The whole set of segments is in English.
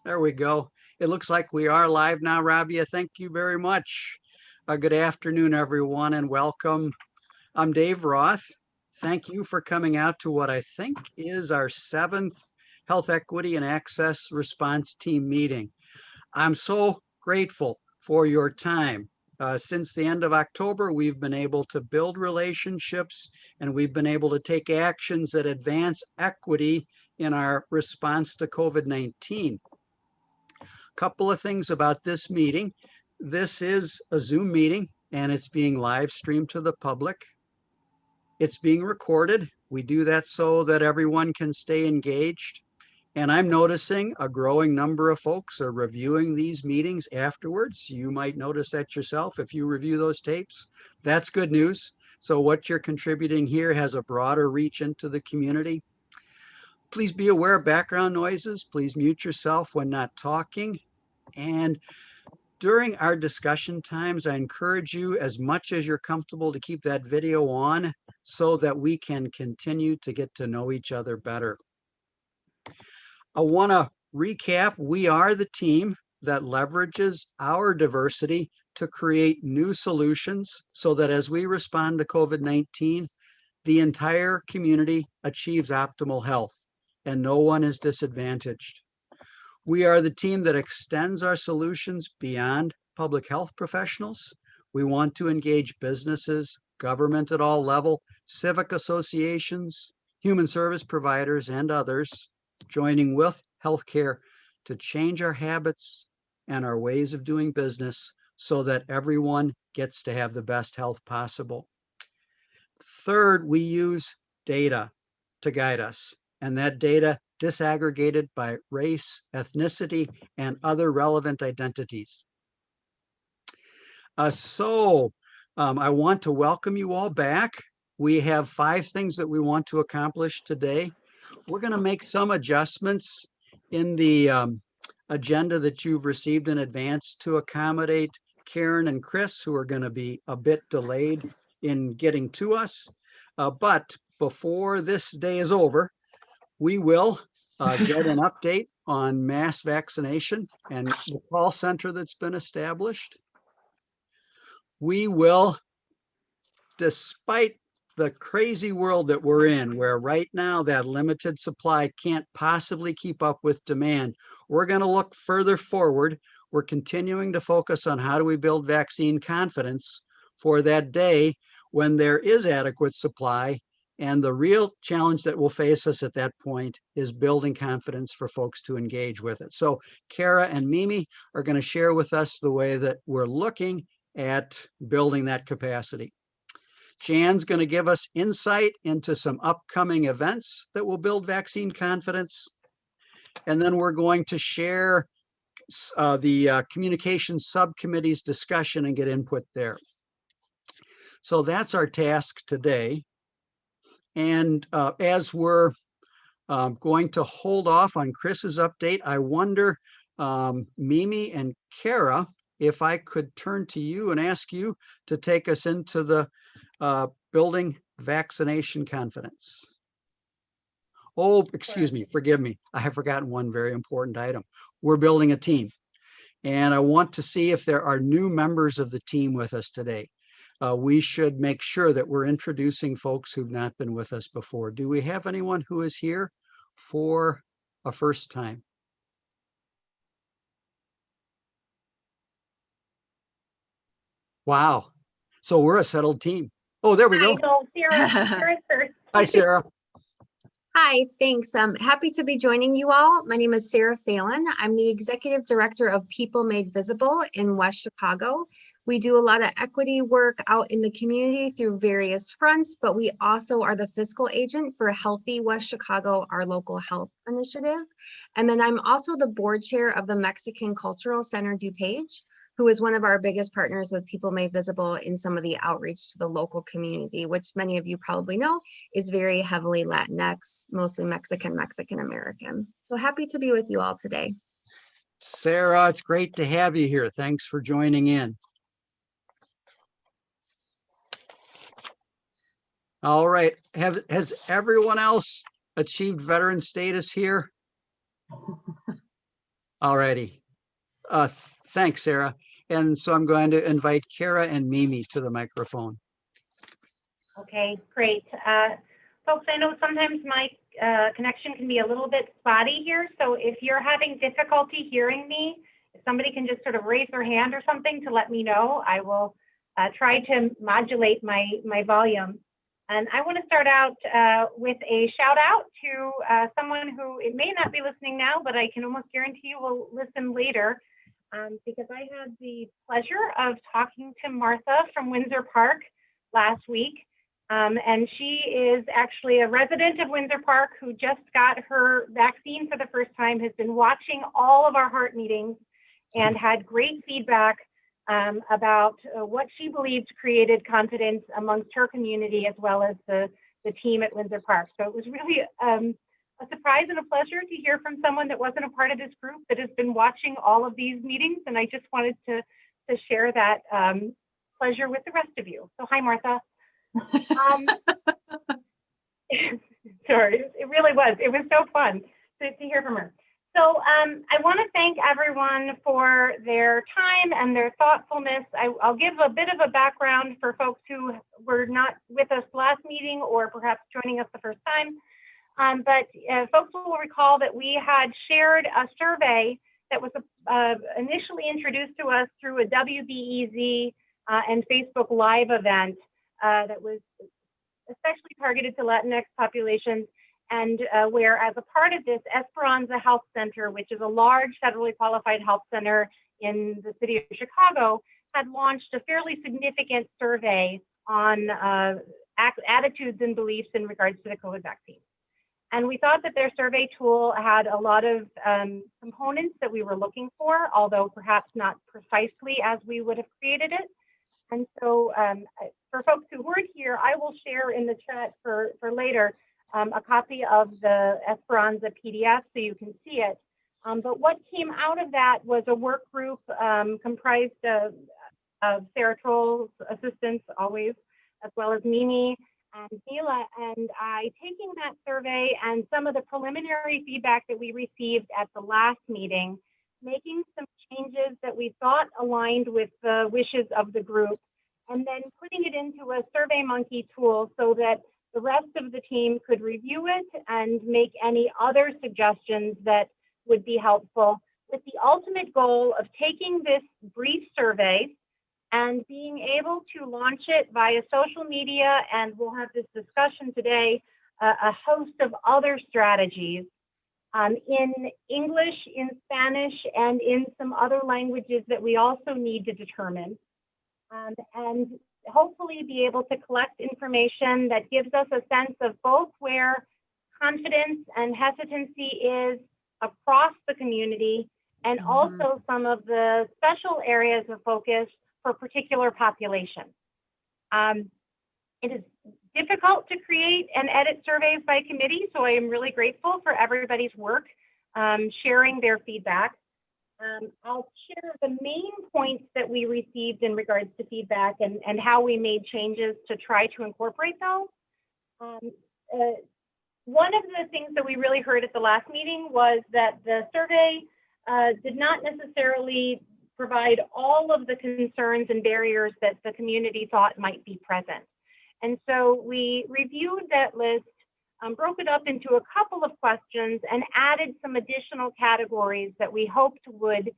There we go. It looks like we are live now, Rabia. Thank you very much. Good afternoon, everyone, and welcome. I'm Dave Roth. Thank you for coming out to what I think is our seventh Health Equity and Access Response Team meeting. I'm so grateful for your time. Since the end of October, we've been able to build relationships and we've been able to take actions that advance equity in our response to COVID-19. Couple of things about this meeting. This is a Zoom meeting and it's being live streamed to the public. It's being recorded. We do that so that everyone can stay engaged. And I'm noticing a growing number of folks are reviewing these meetings afterwards. You might notice that yourself if you review those tapes. That's good news. So what you're contributing here has a broader reach into the community. Please be aware of background noises. Please mute yourself when not talking. And during our discussion times, I encourage you as much as you're comfortable to keep that video on so that we can continue to get to know each other better. I want to recap, we are the team that leverages our diversity to create new solutions so that as we respond to COVID-19, the entire community achieves optimal health and no one is disadvantaged. We are the team that extends our solutions beyond public health professionals. We want to engage businesses, government at all levels, civic associations, human service providers, and others, joining with healthcare to change our habits and our ways of doing business so that everyone gets to have the best health possible. Third, we use data to guide us, and that data disaggregated by race, ethnicity, and other relevant identities. I want to welcome you all back. We have 5 things that we want to accomplish today. We're going to make some adjustments in the agenda that you've received in advance to accommodate Karen and Chris, who are going to be a bit delayed in getting to us. But before this day is over, we will get an update on mass vaccination and the call center that's been established. We will, despite the crazy world that we're in, where right now that limited supply can't possibly keep up with demand, we're going to look further forward. We're continuing to focus on how do we build vaccine confidence for that day when there is adequate supply. And the real challenge that will face us at that point is building confidence for folks to engage with it. So Kara and Mimi are going to share with us the way that we're looking at building that capacity. Jan's going to give us insight into some upcoming events that will build vaccine confidence. And then we're going to share the communications subcommittee's discussion and get input there. So that's our task today. And as we're going to hold off on Chris's update, I wonder, Mimi and Kara, if I could turn to you and ask you to take us into the building vaccination confidence. Oh, excuse me, forgive me. I have forgotten one very important item. We're building a team. And I want to see if there are new members of the team with us today. We should make sure that we're introducing folks who've not been with us before. Do we have anyone who is here for a first time? Wow. So we're a settled team. Oh, there we go. So Sarah first. Hi, Sarah. Hi, thanks. I'm happy to be joining you all. My name is Sarah Phelan. I'm the Executive Director of People Made Visible in West Chicago. We do a lot of equity work out in the community through various fronts, but we also are the fiscal agent for Healthy West Chicago, our local health initiative. And then I'm also the board chair of the Mexican Cultural Center DuPage, who is one of our biggest partners with People Made Visible in some of the outreach to the local community, which many of you probably know is very heavily Latinx, mostly Mexican American. So happy to be with you all today. Sarah, it's great to have you here. Thanks for joining in. All right, has everyone else achieved veteran status here? All righty. Thanks, Sarah. And so I'm going to invite Kara and Mimi to the microphone. Okay, great. Folks, I know sometimes my connection can be a little bit spotty here, so if you're having difficulty hearing me, if somebody can just sort of raise their hand or something to let me know, I will try to modulate my volume. And I want to start out with a shout out to someone who it may not be listening now, but I can almost guarantee you will listen later, because I had the pleasure of talking to Martha from Windsor Park last week. And she is actually a resident of Windsor Park who just got her vaccine for the first time, has been watching all of our heart meetings and had great feedback about what she believed created confidence amongst her community as well as the team at Windsor Park. So it was really a surprise and a pleasure to hear from someone that wasn't a part of this group that has been watching all of these meetings. And I just wanted to share that pleasure with the rest of you. So hi, Martha. Sorry, it really was. It was so fun to hear from her. So I want to thank everyone for their time and their thoughtfulness. I'll give a bit of a background for folks who were not with us last meeting or perhaps joining us the first time. But folks will recall that we had shared a survey that was initially introduced to us through a WBEZ and Facebook Live event that was especially targeted to Latinx populations, and where as a part of this, Esperanza Health Center, which is a large federally qualified health center in the city of Chicago, had launched a fairly significant survey on attitudes and beliefs in regards to the COVID vaccine. And we thought that their survey tool had a lot of components that we were looking for, although perhaps not precisely as we would have created it. And so for folks who weren't here, I will share in the chat for later a copy of the Esperanza PDF so you can see it. But what came out of that was a work group comprised of Sarah Troll's assistants always, as well as Mimi and Mila and I, taking that survey and some of the preliminary feedback that we received at the last meeting, making some changes that we thought aligned with the wishes of the group, and then putting it into a SurveyMonkey tool so that the rest of the team could review it and make any other suggestions that would be helpful, with the ultimate goal of taking this brief survey and being able to launch it via social media, and we'll have this discussion today, a host of other strategies in English, in Spanish, and in some other languages that we also need to determine. And hopefully be able to collect information that gives us a sense of both where confidence and hesitancy is across the community, and also some of the special areas of focus for particular populations. It is difficult to create and edit surveys by committee, so I am really grateful for everybody's work sharing their feedback. I'll share the main points that we received in regards to feedback and how we made changes to try to incorporate those. One of the things that we really heard at the last meeting was that the survey did not necessarily provide all of the concerns and barriers that the community thought might be present. And so we reviewed that list, broke it up into a couple of questions, and added some additional categories that we hoped would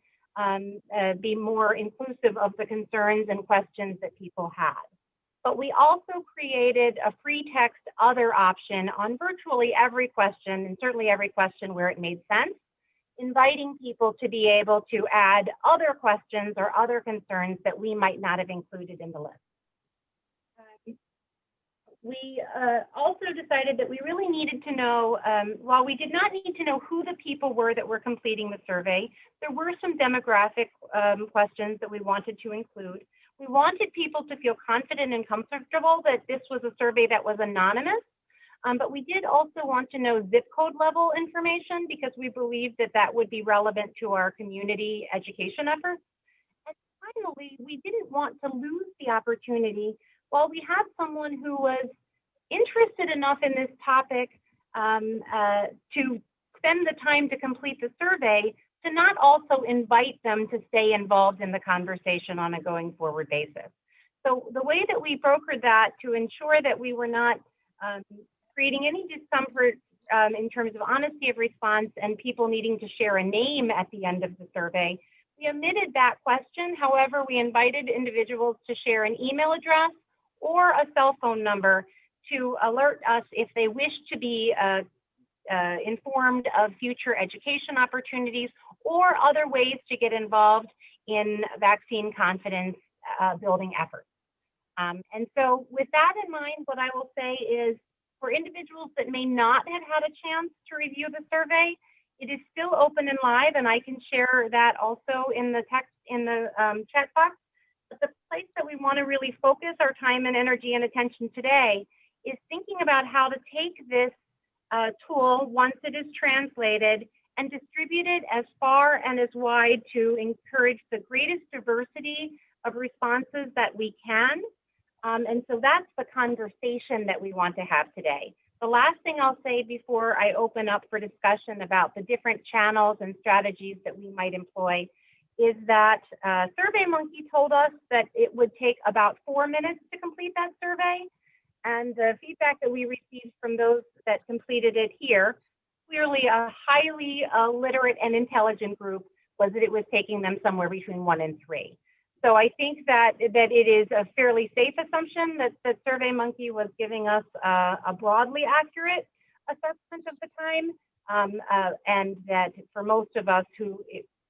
be more inclusive of the concerns and questions that people had. But we also created a free text other option on virtually every question, and certainly every question where it made sense, inviting people to be able to add other questions or other concerns that we might not have included in the list. We also decided that we really needed to know, while we did not need to know who the people were that were completing the survey, there were some demographic questions that we wanted to include. We wanted people to feel confident and comfortable that this was a survey that was anonymous, but we did also want to know zip code level information because we believed that that would be relevant to our community education efforts. And finally, we didn't want to lose the opportunity. While we had someone who was interested enough in this topic to spend the time to complete the survey, to not also invite them to stay involved in the conversation on a going forward basis. So the way that we brokered that to ensure that we were not creating any discomfort in terms of honesty of response and people needing to share a name at the end of the survey, we omitted that question. However, we invited individuals to share an email address or a cell phone number to alert us if they wish to be informed of future education opportunities or other ways to get involved in vaccine confidence building efforts. And so with that in mind, what I will say is for individuals that may not have had a chance to review the survey, it is still open and live, and I can share that also in the text in the chat box. But the place that we want to really focus our time and energy and attention today is thinking about how to take this tool once it is translated and distribute it as far and as wide to encourage the greatest diversity of responses that we can. And so that's the conversation that we want to have today. The last thing I'll say before I open up for discussion about the different channels and strategies that we might employ is that SurveyMonkey told us that it would take about 4 minutes to complete that survey. And the feedback that we received from those that completed it here, clearly a highly literate and intelligent group, was that it was taking them somewhere between 1 and 3. So I think that it is a fairly safe assumption that SurveyMonkey was giving us a broadly accurate assessment of the time, and that for most of us who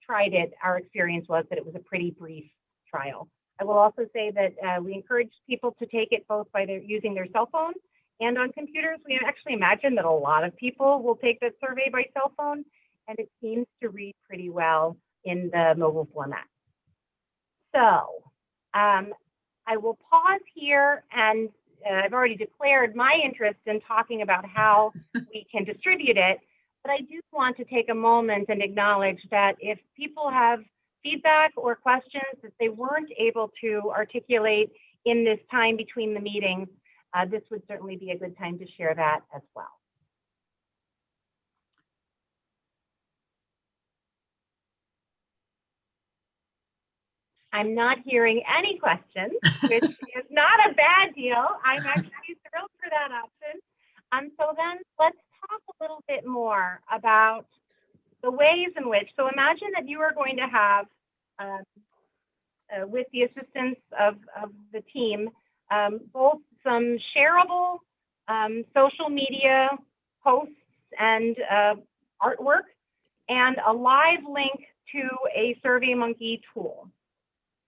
tried it, our experience was that it was a pretty brief trial. I will also say that we encourage people to take it both by using their cell phone and on computers. We actually imagine that a lot of people will take the survey by cell phone, and it seems to read pretty well in the mobile format. So I will pause here, and I've already declared my interest in talking about how we can distribute it, but I do want to take a moment and acknowledge that if people have feedback or questions that they weren't able to articulate in this time between the meetings, this would certainly be a good time to share that as well. I'm not hearing any questions, which is not a bad deal. I'm actually thrilled for that option. So then let's talk a little bit more about the ways in which, so imagine that you are going to have, with the assistance of the team, both some shareable social media posts and artwork and a live link to a SurveyMonkey tool.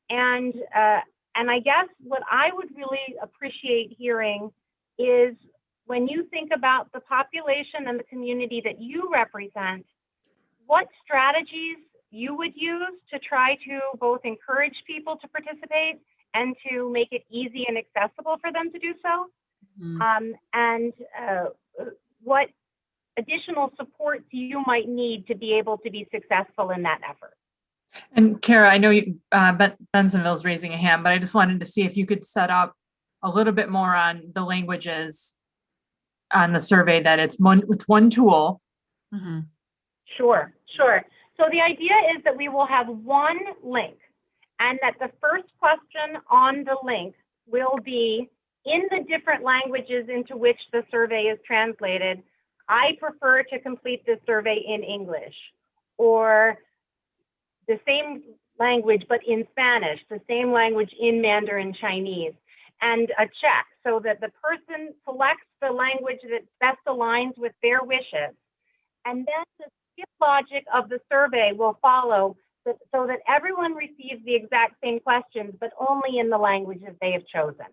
And I guess what I would really appreciate hearing is when you think about the population and the community that you represent, what strategies you would use to try to both encourage people to participate and to make it easy and accessible for them to do so, and what additional supports you might need to be able to be successful in that effort. And Kara, I know you, Bensonville's raising a hand, but I just wanted to see if you could set up a little bit more on the languages on the survey, that it's one tool. Mm-hmm. Sure. So the idea is that we will have one link, and that the first question on the link will be in the different languages into which the survey is translated. I prefer to complete this survey in English, or the same language but in Spanish, the same language in Mandarin Chinese, and a check so that the person selects the language that best aligns with their wishes. And then the skip logic of the survey will follow so that everyone receives the exact same questions, but only in the languages they have chosen.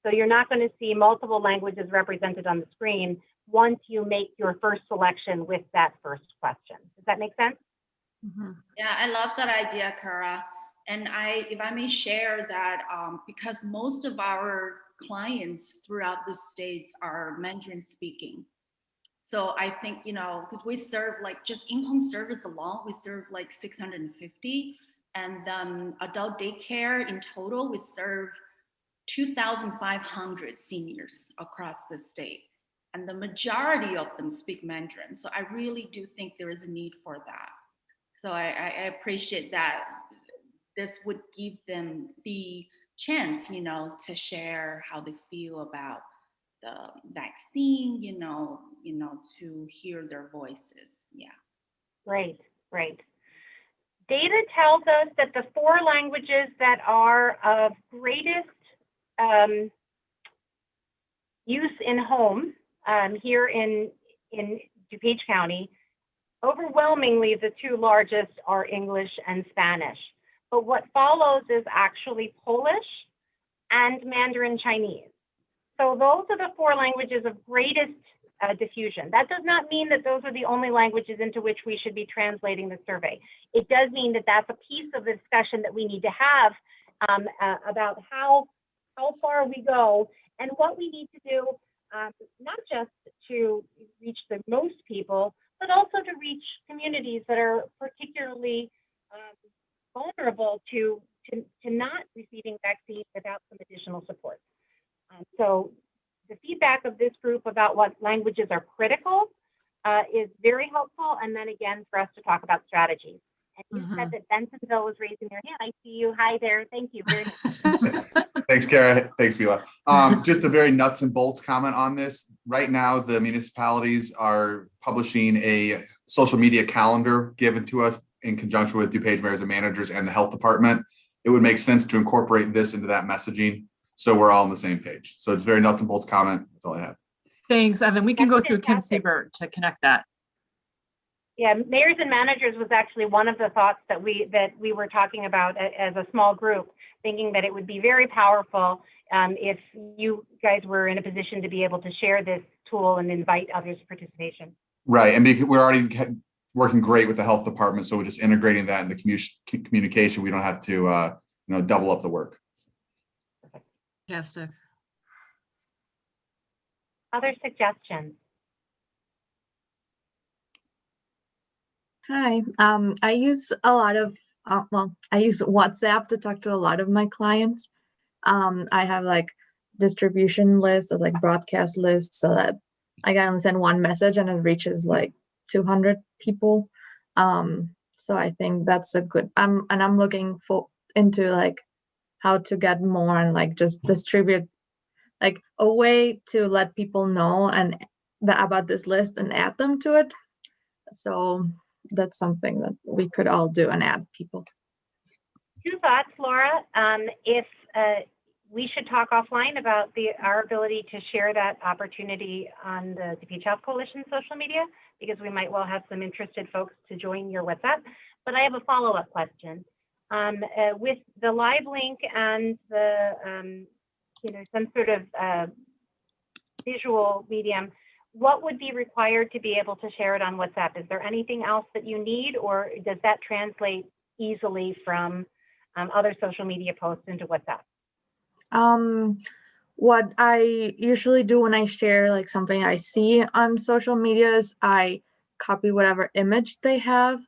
So you're not going to see multiple languages represented on the screen once you make your first selection with that first question. Does that make sense? Mm-hmm. Yeah, I love that idea, Kara. And if I may share that, because most of our clients throughout the states are Mandarin speaking. So I think, because we serve just in-home service alone, we serve 650, and adult daycare in total, we serve 2,500 seniors across the state. and the majority of them speak Mandarin. So I really do think there is a need for that. So I appreciate that this would give them the chance, to share how they feel about the vaccine, to hear their voices. Yeah. Great, great. Data tells us that the 4 languages that are of greatest use in home here in DuPage County, overwhelmingly the 2 largest are English and Spanish. But what follows is actually Polish and Mandarin Chinese. So those are the 4 languages of greatest diffusion. That does not mean that those are the only languages into which we should be translating the survey. It does mean that that's a piece of the discussion that we need to have about how far we go and what we need to do, not just to reach the most people, but also to reach communities that are particularly vulnerable to not receiving vaccines without some additional support. So the feedback of this group about what languages are critical is very helpful. And then again, for us to talk about strategies. And you said that Bensonville was raising their hand. I see you. Hi there. Thank you very much. Thanks, Kara. Thanks, Mila. Just a very nuts and bolts comment on this. Right now, the municipalities are publishing a social media calendar given to us in conjunction with DuPage mayors and managers and the health department. It would make sense to incorporate this into that messaging, so we're all on the same page. So it's very nuts and bolts comment. That's all I have. Thanks, Evan. We can That's go through Kim fantastic. Siebert to connect that. Yeah, mayors and managers was actually one of the thoughts that we were talking about as a small group, thinking that it would be very powerful if you guys were in a position to be able to share this tool and invite others to participation. Right, and we're already working great with the health department, so we're just integrating that in the communication. We don't have to, double up the work. Fantastic. Other suggestions? Hi, I use a lot of, I use WhatsApp to talk to a lot of my clients. I have like distribution lists or like broadcast lists so that I can send one message and it reaches like 200 people. So I think that's a good, and I'm looking into like how to get more and like just distribute like a way to let people know and about this list and add them to it. So that's something that we could all do and add people. 2 thoughts, Laura. If we should talk offline about our ability to share that opportunity on the DuPage Health Coalition social media, because we might well have some interested folks to join your WhatsApp. But I have a follow-up question. With the live link and the, some sort of visual medium, what would be required to be able to share it on WhatsApp? Is there anything else that you need, or does that translate easily from other social media posts into WhatsApp? What I usually do when I share like something I see on social media is I copy whatever image they have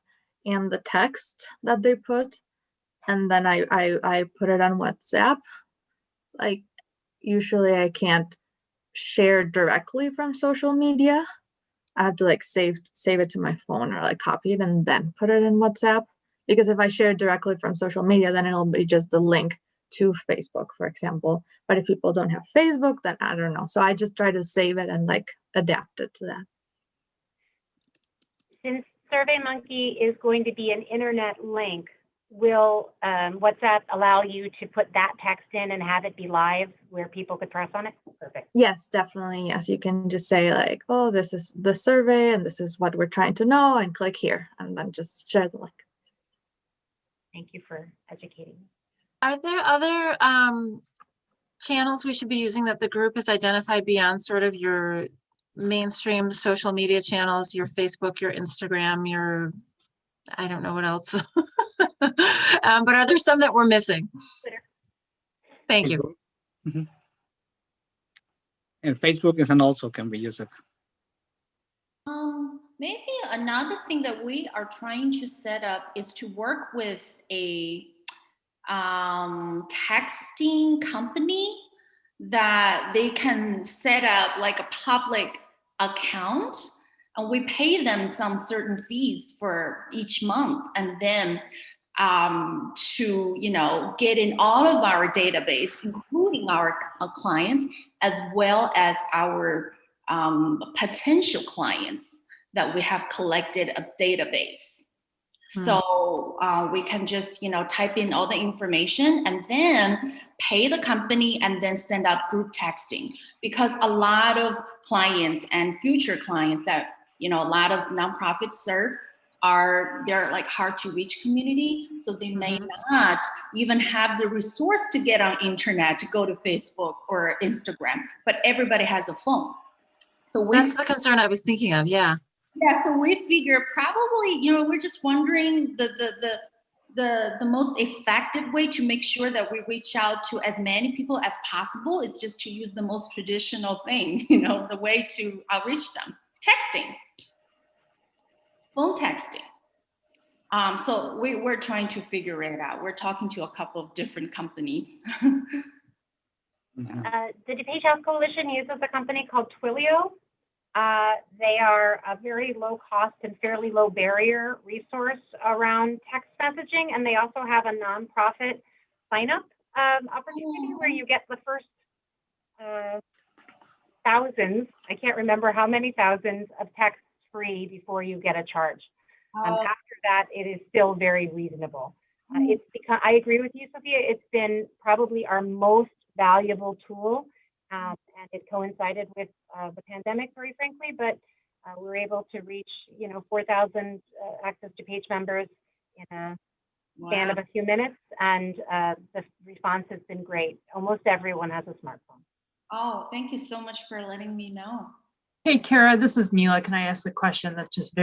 and the text that they put, and then I put it on WhatsApp. Like usually I can't share directly from social media. I have to like save it to my phone or like copy it and then put it in WhatsApp. Because if I share it directly from social media, then it'll be just the link to Facebook, for example. But if people don't have Facebook, then I don't know. So I just try to save it and like adapt it to that. Since SurveyMonkey is going to be an internet link, will WhatsApp allow you to put that text in and have it be live where people could press on it? Perfect. Yes, definitely. Yes, you can just say like, oh, this is the survey and this is what we're trying to know, and click here and then just share the link. Thank you for educating me. Are there other channels we should be using that the group has identified beyond sort of your mainstream social media channels, your Facebook, your Instagram, your, I don't know what else. But are there some that we're missing? Twitter. Thank you. Facebook. Mhm. And Facebook is and also can be used. Maybe another thing that we are trying to set up is to work with a texting company that they can set up like a public account, and we pay them some certain fees for each month, and then to get in all of our database, including our clients as well as our potential clients that we have collected a database. So we can just type in all the information and then pay the company and then send out group texting, because a lot of clients and future clients that a lot of nonprofits serve they're like hard to reach community, so they may not even have the resource to get on internet to go to Facebook or Instagram, but everybody has a phone. So that's the concern I was thinking of. Yeah, so we figure probably we're just wondering the most effective way to make sure that we reach out to as many people as possible is just to use the most traditional thing, the way to outreach them: texting. Phone texting. So we're trying to figure it out. We're talking to a couple of different companies. The DuPage House Coalition uses a company called Twilio. They are a very low cost and fairly low barrier resource around text messaging. And they also have a nonprofit sign up opportunity where you get the first thousands, I can't remember how many thousands of texts free before you get a charge. After that, it is still very reasonable. It's because, I agree with you, Sophia, it's been probably our most valuable tool, and it coincided with the pandemic, very frankly, but we're able to reach 4,000 Access to Page members in a span of a few minutes, and the response has been great. Almost everyone has a smartphone. Oh, thank you so much for letting me know. Hey, Kara, this is Mila. Can I ask a question that's just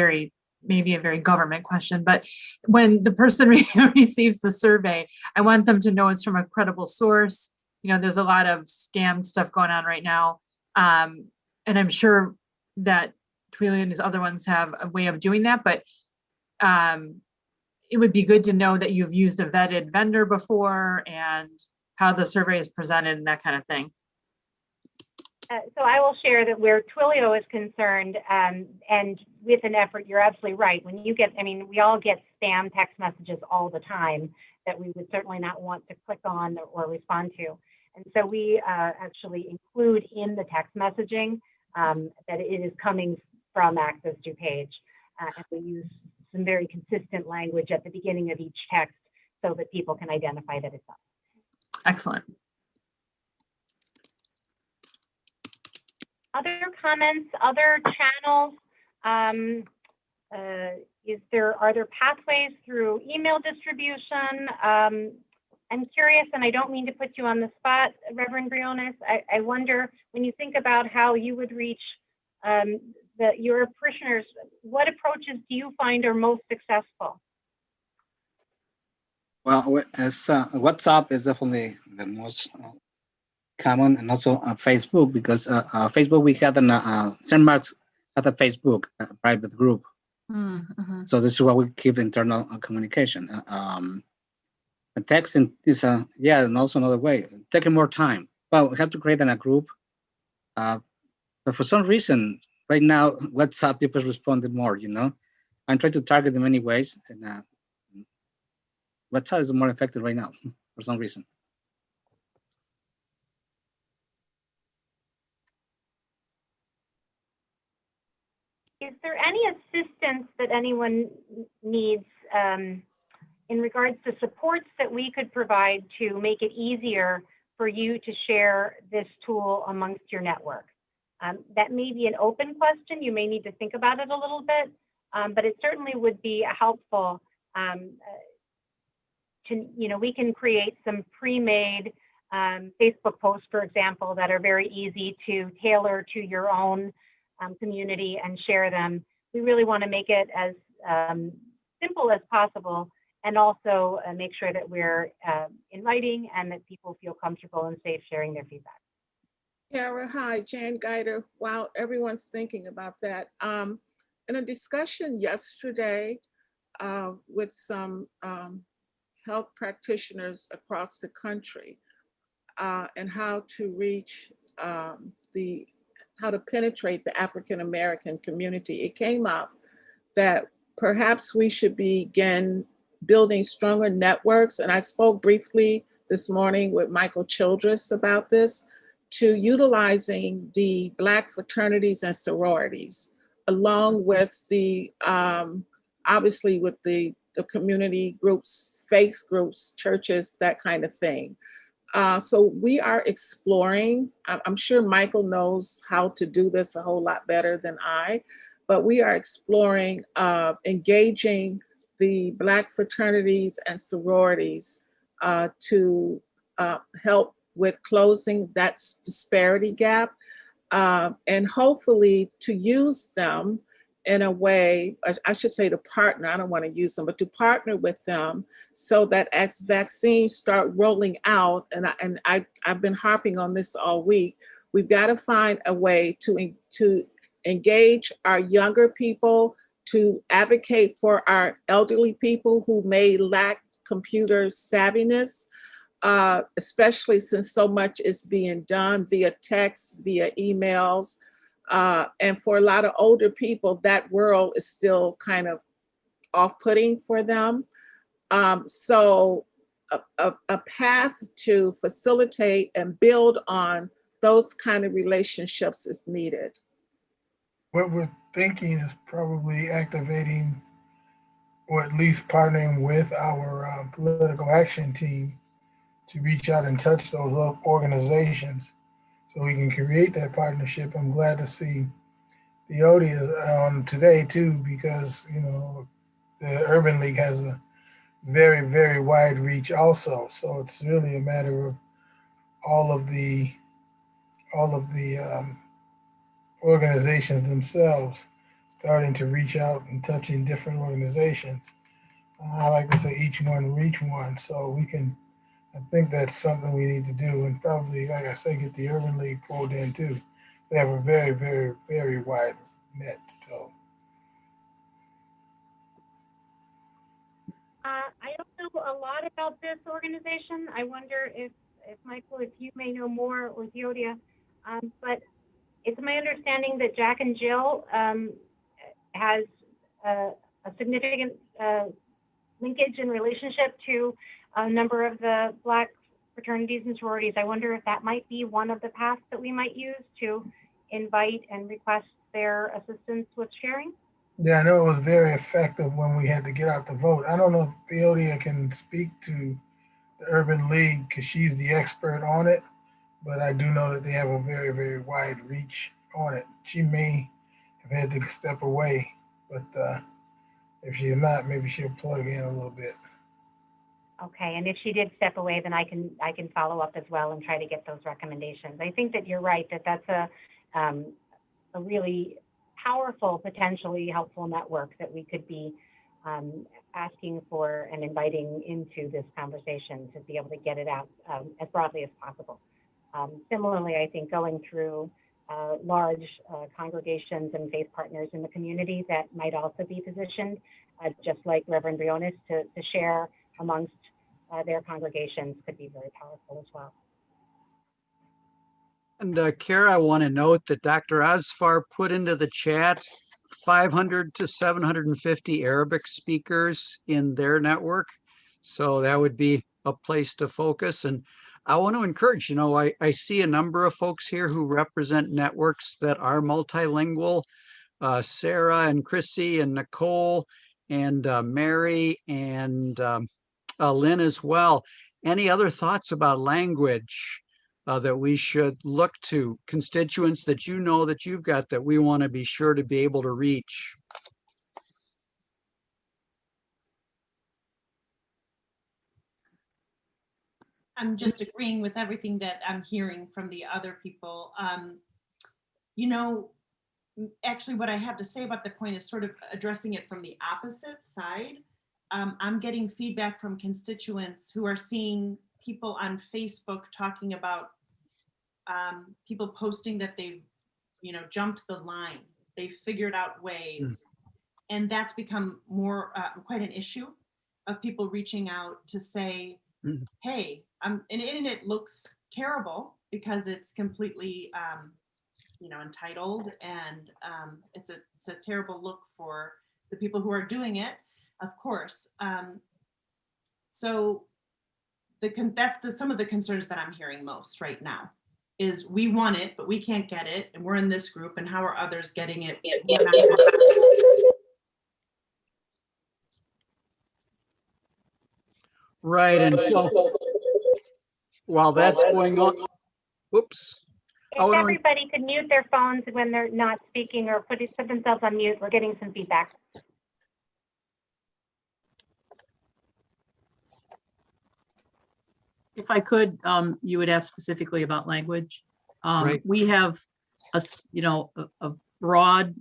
maybe a very government question, but when the person receives the survey, I want them to know it's from a credible source. There's a lot of scam stuff going on right now. And I'm sure that Twilio and these other ones have a way of doing that, but it would be good to know that you've used a vetted vendor before and how the survey is presented and that kind of thing. So I will share that where Twilio is concerned, and with an effort, you're absolutely right. When you get, we all get spam text messages all the time that we would certainly not want to click on or respond to. And so we actually include in the text messaging that it is coming from Access to Page. And we use some very consistent language at the beginning of each text so that people can identify that it's us. Excellent. Other comments, other channels? Are there pathways through email distribution? I'm curious, and I don't mean to put you on the spot, Reverend Briones. I wonder, when you think about how you would reach your parishioners, what approaches do you find are most successful? Well, as WhatsApp is definitely the most common, and also Facebook, because Facebook, we had St. Mark's had a Facebook private group. So this is why we keep internal communication. Texting is and also another way, taking more time. But we have to create a group. But for some reason, right now, WhatsApp people responded more. I'm trying to target them many ways, and WhatsApp is more effective right now for some reason. Is there any assistance that anyone needs in regards to supports that we could provide to make it easier for you to share this tool amongst your network? That may be an open question. You may need to think about it a little bit, but it certainly would be helpful we can create some pre-made Facebook posts, for example, that are very easy to tailor to your own community and share them. We really want to make it as simple as possible, and also make sure that we're in writing and that people feel comfortable and safe sharing their feedback. Kara, hi, Jan Geider. While everyone's thinking about that, in a discussion yesterday with some health practitioners across the country and how to reach the how to penetrate the African American community, it came up that perhaps we should begin building stronger networks. And I spoke briefly this morning with Michael Childress about this, to utilizing the Black fraternities and sororities, along with the, obviously with the community groups, faith groups, churches, that kind of thing. So we are exploring, I'm sure Michael knows how to do this a whole lot better than I, but we are exploring engaging the Black fraternities and sororities to help with closing that disparity gap, and hopefully to use them in a way, I should say to partner, I don't want to use them, but to partner with them so that as vaccines start rolling out, and I've been harping on this all week, we've got to find a way to engage our younger people, to advocate for our elderly people who may lack computer savviness, especially since so much is being done via text, via emails. And for a lot of older people, that world is still kind of off-putting for them. So a path to facilitate and build on those kind of relationships is needed. What we're thinking is probably activating, or at least partnering with our political action team to reach out and touch those organizations so we can create that partnership. I'm glad to see Theodia on today too, because the Urban League has a very, very wide reach also. So it's really a matter of all of the organizations themselves starting to reach out and touching different organizations. I like to say each one reach one, so we can. I think that's something we need to do, and probably, like I say, get the Urban League pulled in too. They have a very, very, very wide net. So I don't know a lot about this organization. I wonder if Michael, if you may know more, or Theodia, but it's my understanding that Jack and Jill has a significant linkage and relationship to a number of the Black fraternities and sororities. I wonder if that might be one of the paths that we might use to invite and request their assistance with sharing. yeah, I know it was very effective when we had to get out the vote. I don't know if Theodia can speak to the Urban League because she's the expert on it, but I do know that they have a very, very wide reach on it. She may have had to step away, but if she's not, maybe she'll plug in a little bit. Okay, and if she did step away, then I can follow up as well and try to get those recommendations. I think that you're right, that that's a really powerful, potentially helpful network that we could be asking for and inviting into this conversation to be able to get it out as broadly as possible. Similarly, I think going through large congregations and faith partners in the community that might also be positioned, just like Reverend Briones, to share amongst their congregations could be very powerful as well. And Kara, I want to note that Dr. Asfar put into the chat 500 to 750 Arabic speakers in their network. So that would be a place to focus. And I want to encourage, I see a number of folks here who represent networks that are multilingual. Sarah and Chrissy and Nicole and Mary and Lynn as well. Any other thoughts about language that we should look to, constituents that that you've got that we want to be sure to be able to reach? I'm just agreeing with everything that I'm hearing from the other people. Actually, what I have to say about the coin is sort of addressing it from the opposite side. I'm getting feedback from constituents who are seeing people on Facebook talking about people posting that they've, jumped the line. They've figured out ways. And that's become more, quite an issue of people reaching out to say, hey, and it looks terrible because it's completely entitled, and it's a terrible look for the people who are doing it, of course. So that's some of the concerns that I'm hearing most right now is we want it, but we can't get it, and we're in this group, and how are others getting it? Right, and so while that's going on, whoops. If everybody could mute their phones when they're not speaking or put themselves on mute, we're getting some feedback. If I could, you would ask specifically about language. Right. We have a broad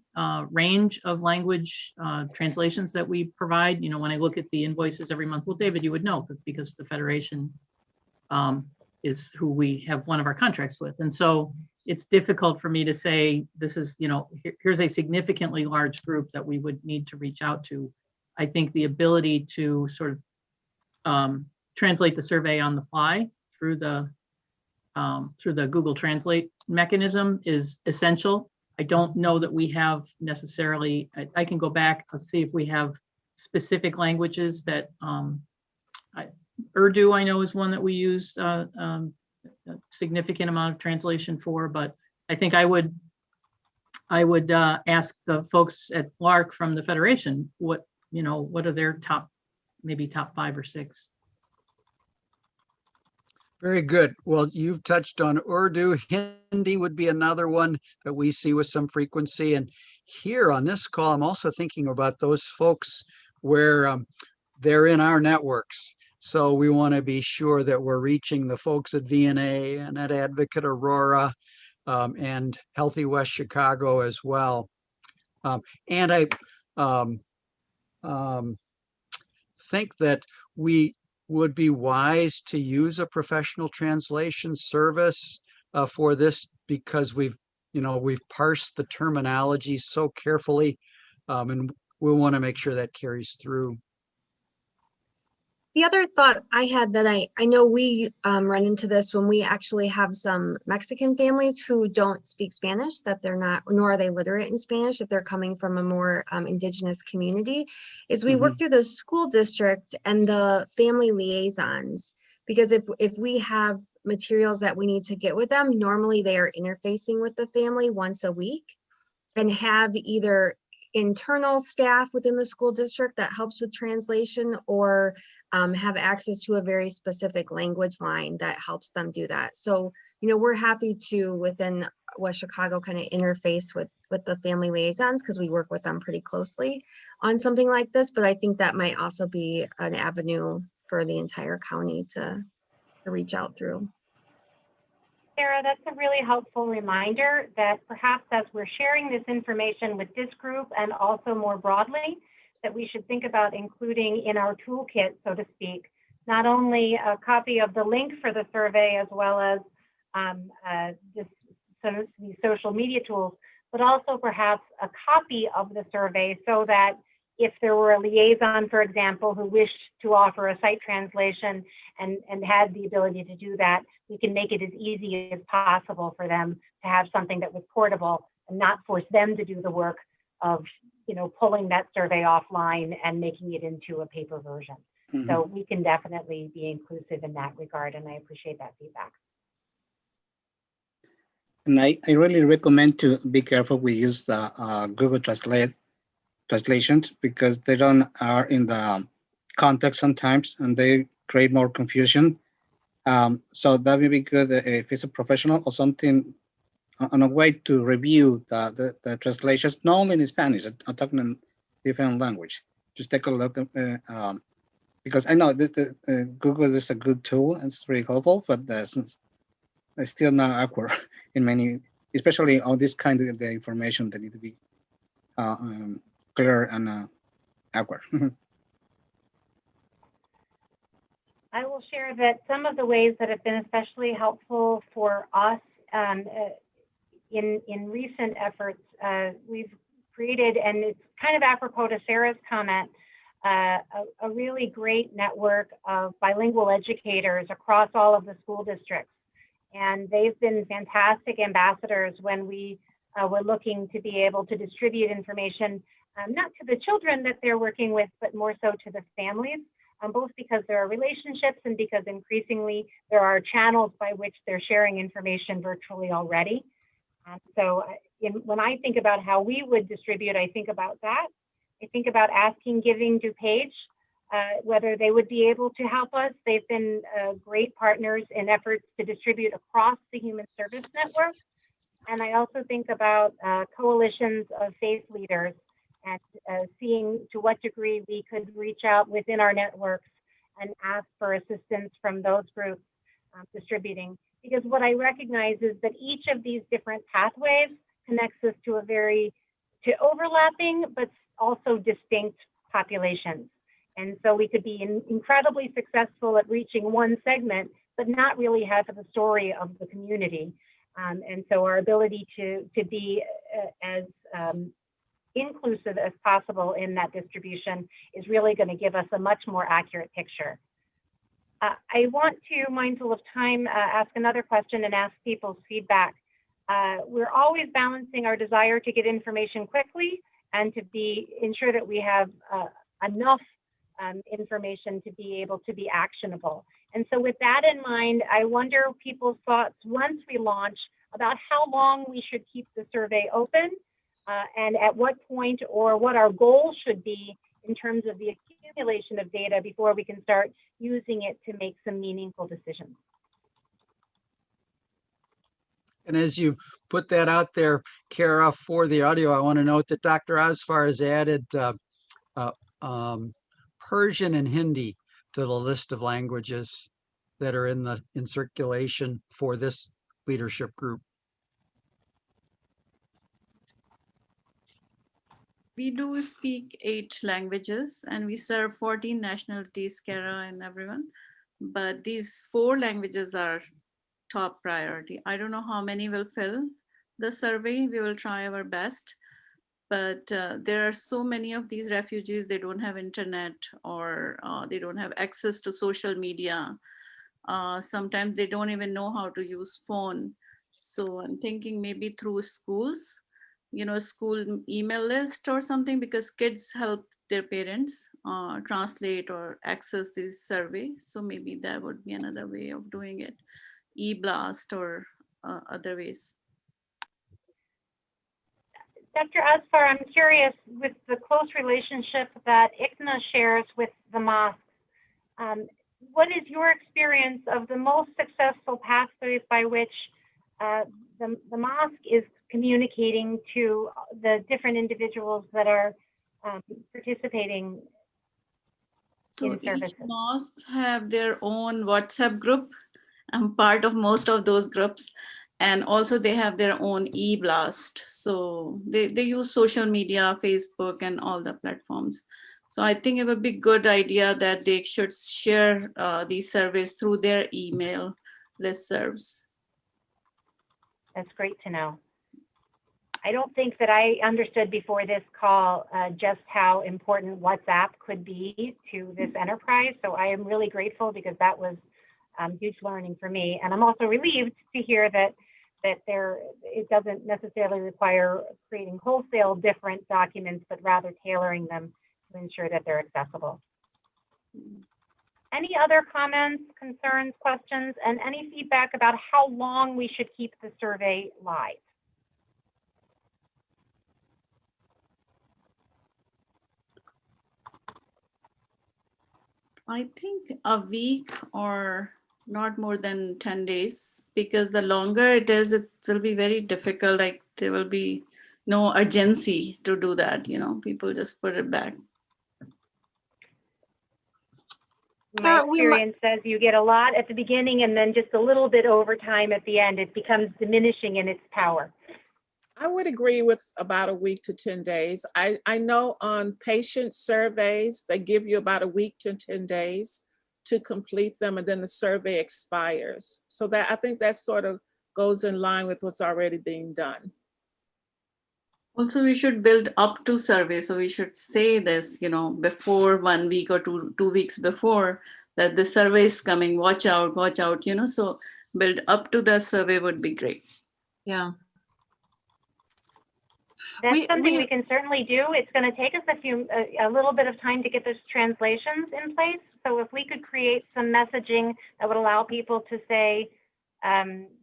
range of language translations that we provide. When I look at the invoices every month, well, David, you would know because the Federation is who we have one of our contracts with. And so it's difficult for me to say, this is, here's a significantly large group that we would need to reach out to. I think the ability to sort of translate the survey on the fly through the Google Translate mechanism is essential. I don't know that we have necessarily, I can go back and see if we have specific languages that Urdu, I know, is one that we use a significant amount of translation for, but I think I would ask the folks at LARC from the Federation, what are their maybe top 5 or 6. Very good. Well, you've touched on Urdu. Hindi would be another one that we see with some frequency. And here on this call, I'm also thinking about those folks where they're in our networks. So we want to be sure that we're reaching the folks at VNA and at Advocate Aurora and Healthy West Chicago as well. And I think that we would be wise to use a professional translation service for this because we've parsed the terminology so carefully, and we want to make sure that carries through. The other thought I had that I know we run into this when we actually have some Mexican families who don't speak Spanish, that they're not, nor are they literate in Spanish if they're coming from a more indigenous community, is we work through the school district and the family liaisons. Because if we have materials that we need to get with them, normally they are interfacing with the family once a week and have either internal staff within the school district that helps with translation or have access to a very specific language line that helps them do that. So, we're happy to, within West Chicago, kind of interface with the family liaisons because we work with them pretty closely on something like this. But I think that might also be an avenue for the entire county to reach out through. Sarah, that's a really helpful reminder that perhaps as we're sharing this information with this group and also more broadly, that we should think about including in our toolkit, so to speak, not only a copy of the link for the survey as well as these social media tools, but also perhaps a copy of the survey so that if there were a liaison, for example, who wished to offer a site translation and had the ability to do that, we can make it as easy as possible for them to have something that was portable and not force them to do the work of, pulling that survey offline and making it into a paper version. So we can definitely be inclusive in that regard, and I appreciate that feedback. And I really recommend to be careful we use the Google translations because they are in the context sometimes and they create more confusion. So that would be good if it's a professional or something on a way to review the translations, not only in Spanish, I'm talking in different language. Just take a look because I know that Google is a good tool and it's very helpful, but it's still not accurate in many, especially on this kind of the information that need to be clear and accurate. I will share that some of the ways that have been especially helpful for us in recent efforts, we've created, and it's kind of apropos to Sarah's comment, a really great network of bilingual educators across all of the school districts. And they've been fantastic ambassadors when we were looking to be able to distribute information, not to the children that they're working with, but more so to the families, both because there are relationships and because increasingly there are channels by which they're sharing information virtually already. So when I think about how we would distribute, I think about that. I think about asking Giving DuPage whether they would be able to help us. They've been great partners in efforts to distribute across the Human Service Network. And I also think about coalitions of faith leaders and seeing to what degree we could reach out within our networks and ask for assistance from those groups distributing. Because what I recognize is that each of these different pathways connects us to overlapping, but also distinct populations. And so we could be incredibly successful at reaching one segment, but not really have the story of the community. And so our ability to be as inclusive as possible in that distribution is really going to give us a much more accurate picture. I want to, mindful of time, ask another question and ask people's feedback. We're always balancing our desire to get information quickly and to ensure that we have enough information to be able to be actionable. And so with that in mind, I wonder people's thoughts once we launch about how long we should keep the survey open and at what point or what our goal should be in terms of the accumulation of data before we can start using it to make some meaningful decisions. And as you put that out there, Kara, for the audio, I want to note that Dr. Asfar has added Persian and Hindi to the list of languages that are in circulation for this leadership group. We do speak 8 languages and we serve 14 nationalities, Kara and everyone. But these 4 languages are top priority. I don't know how many will fill the survey. We will try our best. But there are so many of these refugees, they don't have internet or they don't have access to social media. Sometimes they don't even know how to use phone. So I'm thinking maybe through schools, school email list or something, because kids help their parents translate or access this survey. So maybe that would be another way of doing it, e-blast or other ways. Dr. Asfar, I'm curious, with the close relationship that ICNA shares with the mosques, what is your experience of the most successful pathways by which the mosque is communicating to the different individuals that are participating in services? Each mosque have their own WhatsApp group. I'm part of most of those groups. And also they have their own e-blast. So they use social media, Facebook and all the platforms. So I think it would be a good idea that they should share these surveys through their email listservs. That's great to know. I don't think that I understood before this call just how important WhatsApp could be to this enterprise. So I am really grateful because that was huge learning for me. And I'm also relieved to hear that it doesn't necessarily require creating wholesale different documents, but rather tailoring them to ensure that they're accessible. Any other comments, concerns, questions, and any feedback about how long we should keep the survey live? I think a week or not more than 10 days, because the longer it is, it will be very difficult. Like there will be no urgency to do that. People just put it back. My experience says you get a lot at the beginning and then just a little bit over time at the end, it becomes diminishing in its power. I would agree with about a week to 10 days. I know on patient surveys, they give you about a week to 10 days to complete them, and then the survey expires. So that I think that sort of goes in line with what's already being done. Also, we should build up to survey. So we should say this, before 1 week or two weeks before that the survey is coming, watch out, so build up to the survey would be great. Yeah. That's something we can certainly do. It's going to take us a little bit of time to get those translations in place. So if we could create some messaging that would allow people to say,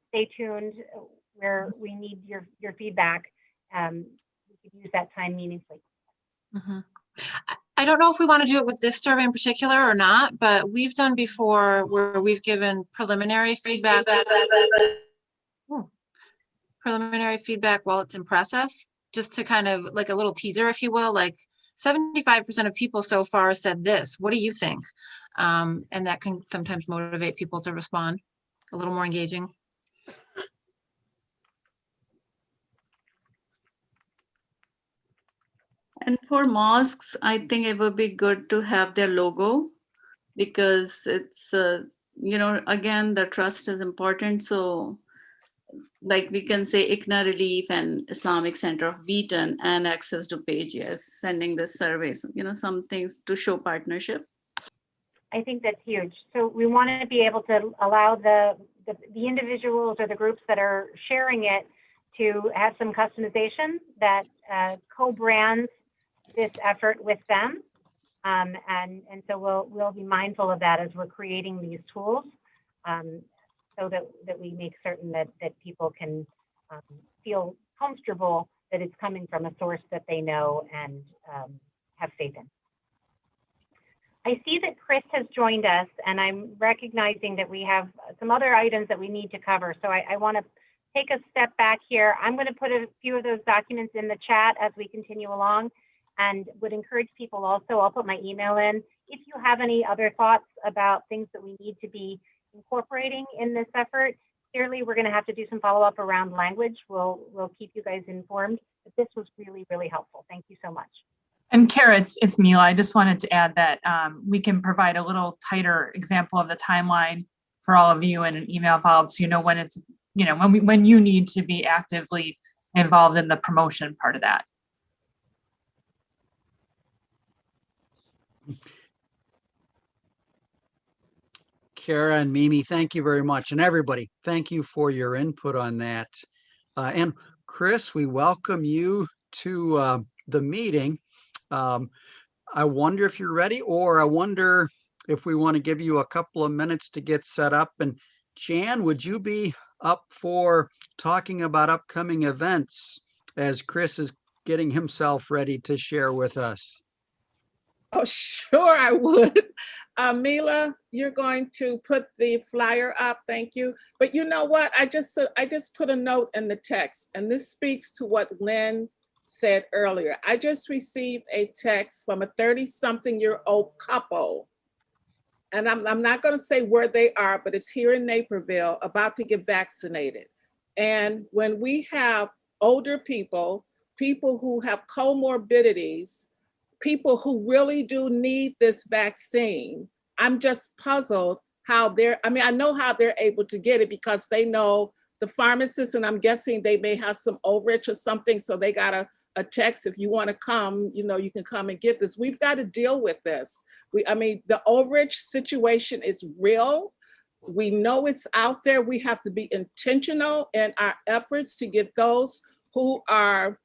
stay tuned, where we need your feedback, we could use that time meaningfully. I don't know if we want to do it with this survey in particular or not, but we've done before where we've given preliminary feedback while it's in process, just to kind of like a little teaser, if you will, like 75% of people so far said this. What do you think? And that can sometimes motivate people to respond a little more engaging. And for mosques, I think it would be good to have their logo, because it's, again, the trust is important. So like we can say ICNA Relief and Islamic Center of Wheaton and Access to Pages sending the surveys, some things to show partnership. I think that's huge. So we want to be able to allow the individuals or the groups that are sharing it to have some customization that co-brands this effort with them. And so we'll be mindful of that as we're creating these tools, so that we make certain that people can feel comfortable that it's coming from a source that they know and have faith in. I see that Chris has joined us, and I'm recognizing that we have some other items that we need to cover. So I want to take a step back here. I'm going to put a few of those documents in the chat as we continue along, and would encourage people also, I'll put my email in, if you have any other thoughts about things that we need to be incorporating in this effort. Clearly, we're going to have to do some follow-up around language. We'll keep you guys informed, but this was really, really helpful. Thank you so much. And Kara, it's Mila. I just wanted to add that we can provide a little tighter example of the timeline for all of you in an email follow-up, so you know when it's, when you need to be actively involved in the promotion part of that. Kara and Mimi, thank you very much. And everybody, thank you for your input on that. And Chris, we welcome you to the meeting. I wonder if you're ready, or I wonder if we want to give you a couple of minutes to get set up. And Jan, would you be up for talking about upcoming events as Chris is getting himself ready to share with us? Oh, sure, I would. Mila, you're going to put the flyer up. Thank you. But you know what? I just put a note in the text, and this speaks to what Lynn said earlier. I just received a text from a 30-something-year-old couple, and I'm not going to say where they are, but it's here in Naperville, about to get vaccinated. And when we have older people, people who have comorbidities, people who really do need this vaccine, I'm just puzzled how I know how they're able to get it, because they know the pharmacist, and I'm guessing they may have some overage or something, so they got a text, if you want to come, you can come and get this. We've got to deal with this. The overage situation is real. We know it's out there. We have to be intentional in our efforts to get those who are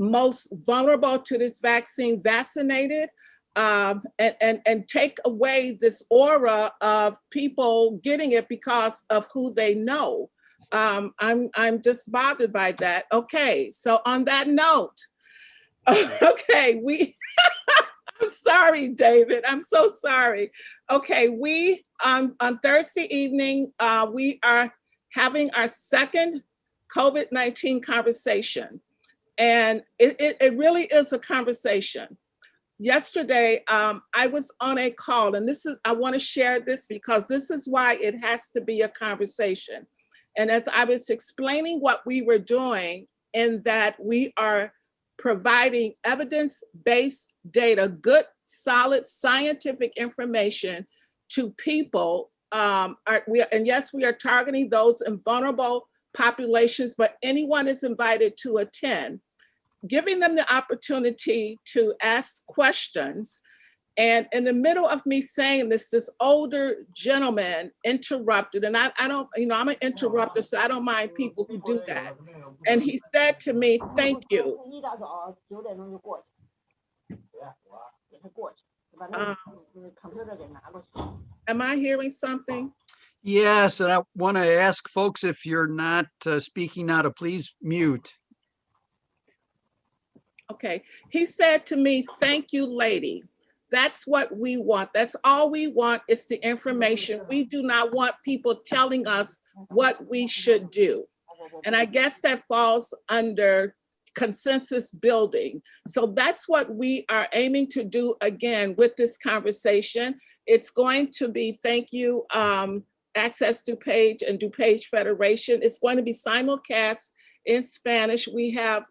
most vulnerable to this vaccine vaccinated, and take away this aura of people getting it because of who they know. I'm just bothered by that. Okay, so on that note, okay, I'm sorry, David, I'm so sorry. Okay, we, on Thursday evening, we are having our second COVID-19 conversation. And it really is a conversation. Yesterday, I was on a call, and I want to share this because this is why it has to be a conversation. And as I was explaining what we were doing, in that we are providing evidence-based data, good, solid scientific information to people. And yes, we are targeting those in vulnerable populations, but anyone is invited to attend, giving them the opportunity to ask questions And in the middle of me saying this older gentleman interrupted, and I don't, I'm an interrupter, so I don't mind people who do that. And he said to me, "Thank you." Am I hearing something? Yes, and I want to ask folks, if you're not speaking now, to please mute. Okay. He said to me, "Thank you, lady." That's what we want. That's all we want is the information. We do not want people telling us what we should do. And I guess that falls under consensus building. So that's what we are aiming to do again with this conversation. It's going to be, thank you, Access DuPage and DuPage Federation. It's going to be simulcast in Spanish. We have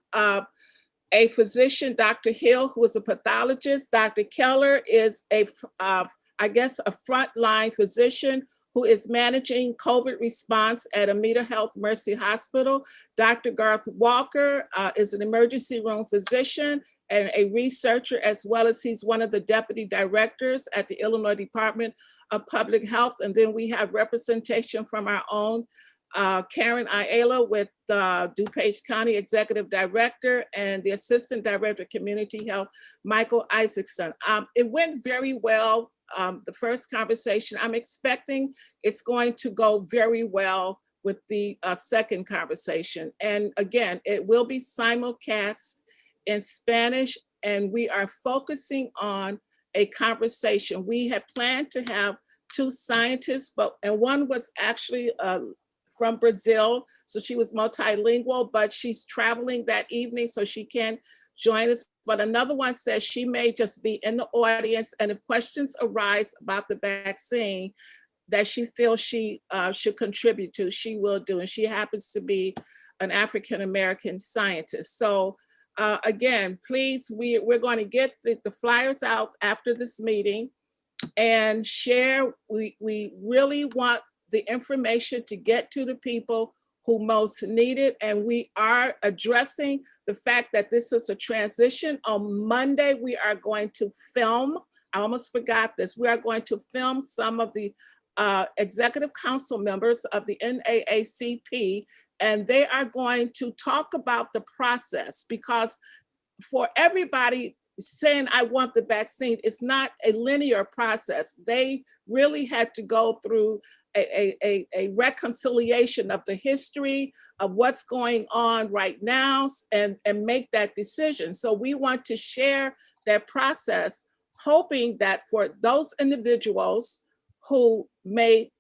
a physician, Dr. Hill, who is a pathologist. Dr. Keller is I guess, a frontline physician who is managing COVID response at Amita Health Mercy Hospital. Dr. Garth Walker is an emergency room physician and a researcher, as well as he's one of the deputy directors at the Illinois Department of Public Health. And then we have representation from our own Karen Ayala with DuPage County Executive Director and the Assistant Director of Community Health, Michael Isaacson. It went very well, the first conversation. I'm expecting it's going to go very well with the second conversation. And again, it will be simulcast in Spanish, and we are focusing on a conversation. We had planned to have two scientists, and one was actually from Brazil, so she was multilingual, but she's traveling that evening, so she can't join us. But another one says she may just be in the audience, and if questions arise about the vaccine that she feels she should contribute to, she will do, and she happens to be an African-American scientist. So again, please, we're going to get the flyers out after this meeting and share. We really want the information to get to the people who most need it. And we are addressing the fact that this is a transition. On Monday, we are going to film, I almost forgot this, we are going to film some of the executive council members of the NAACP, and they are going to talk about the process, because for everybody saying I want the vaccine, it's not a linear process. They really had to go through a reconciliation of the history of what's going on right now and make that decision. So we want to share that process, hoping that for those individuals who may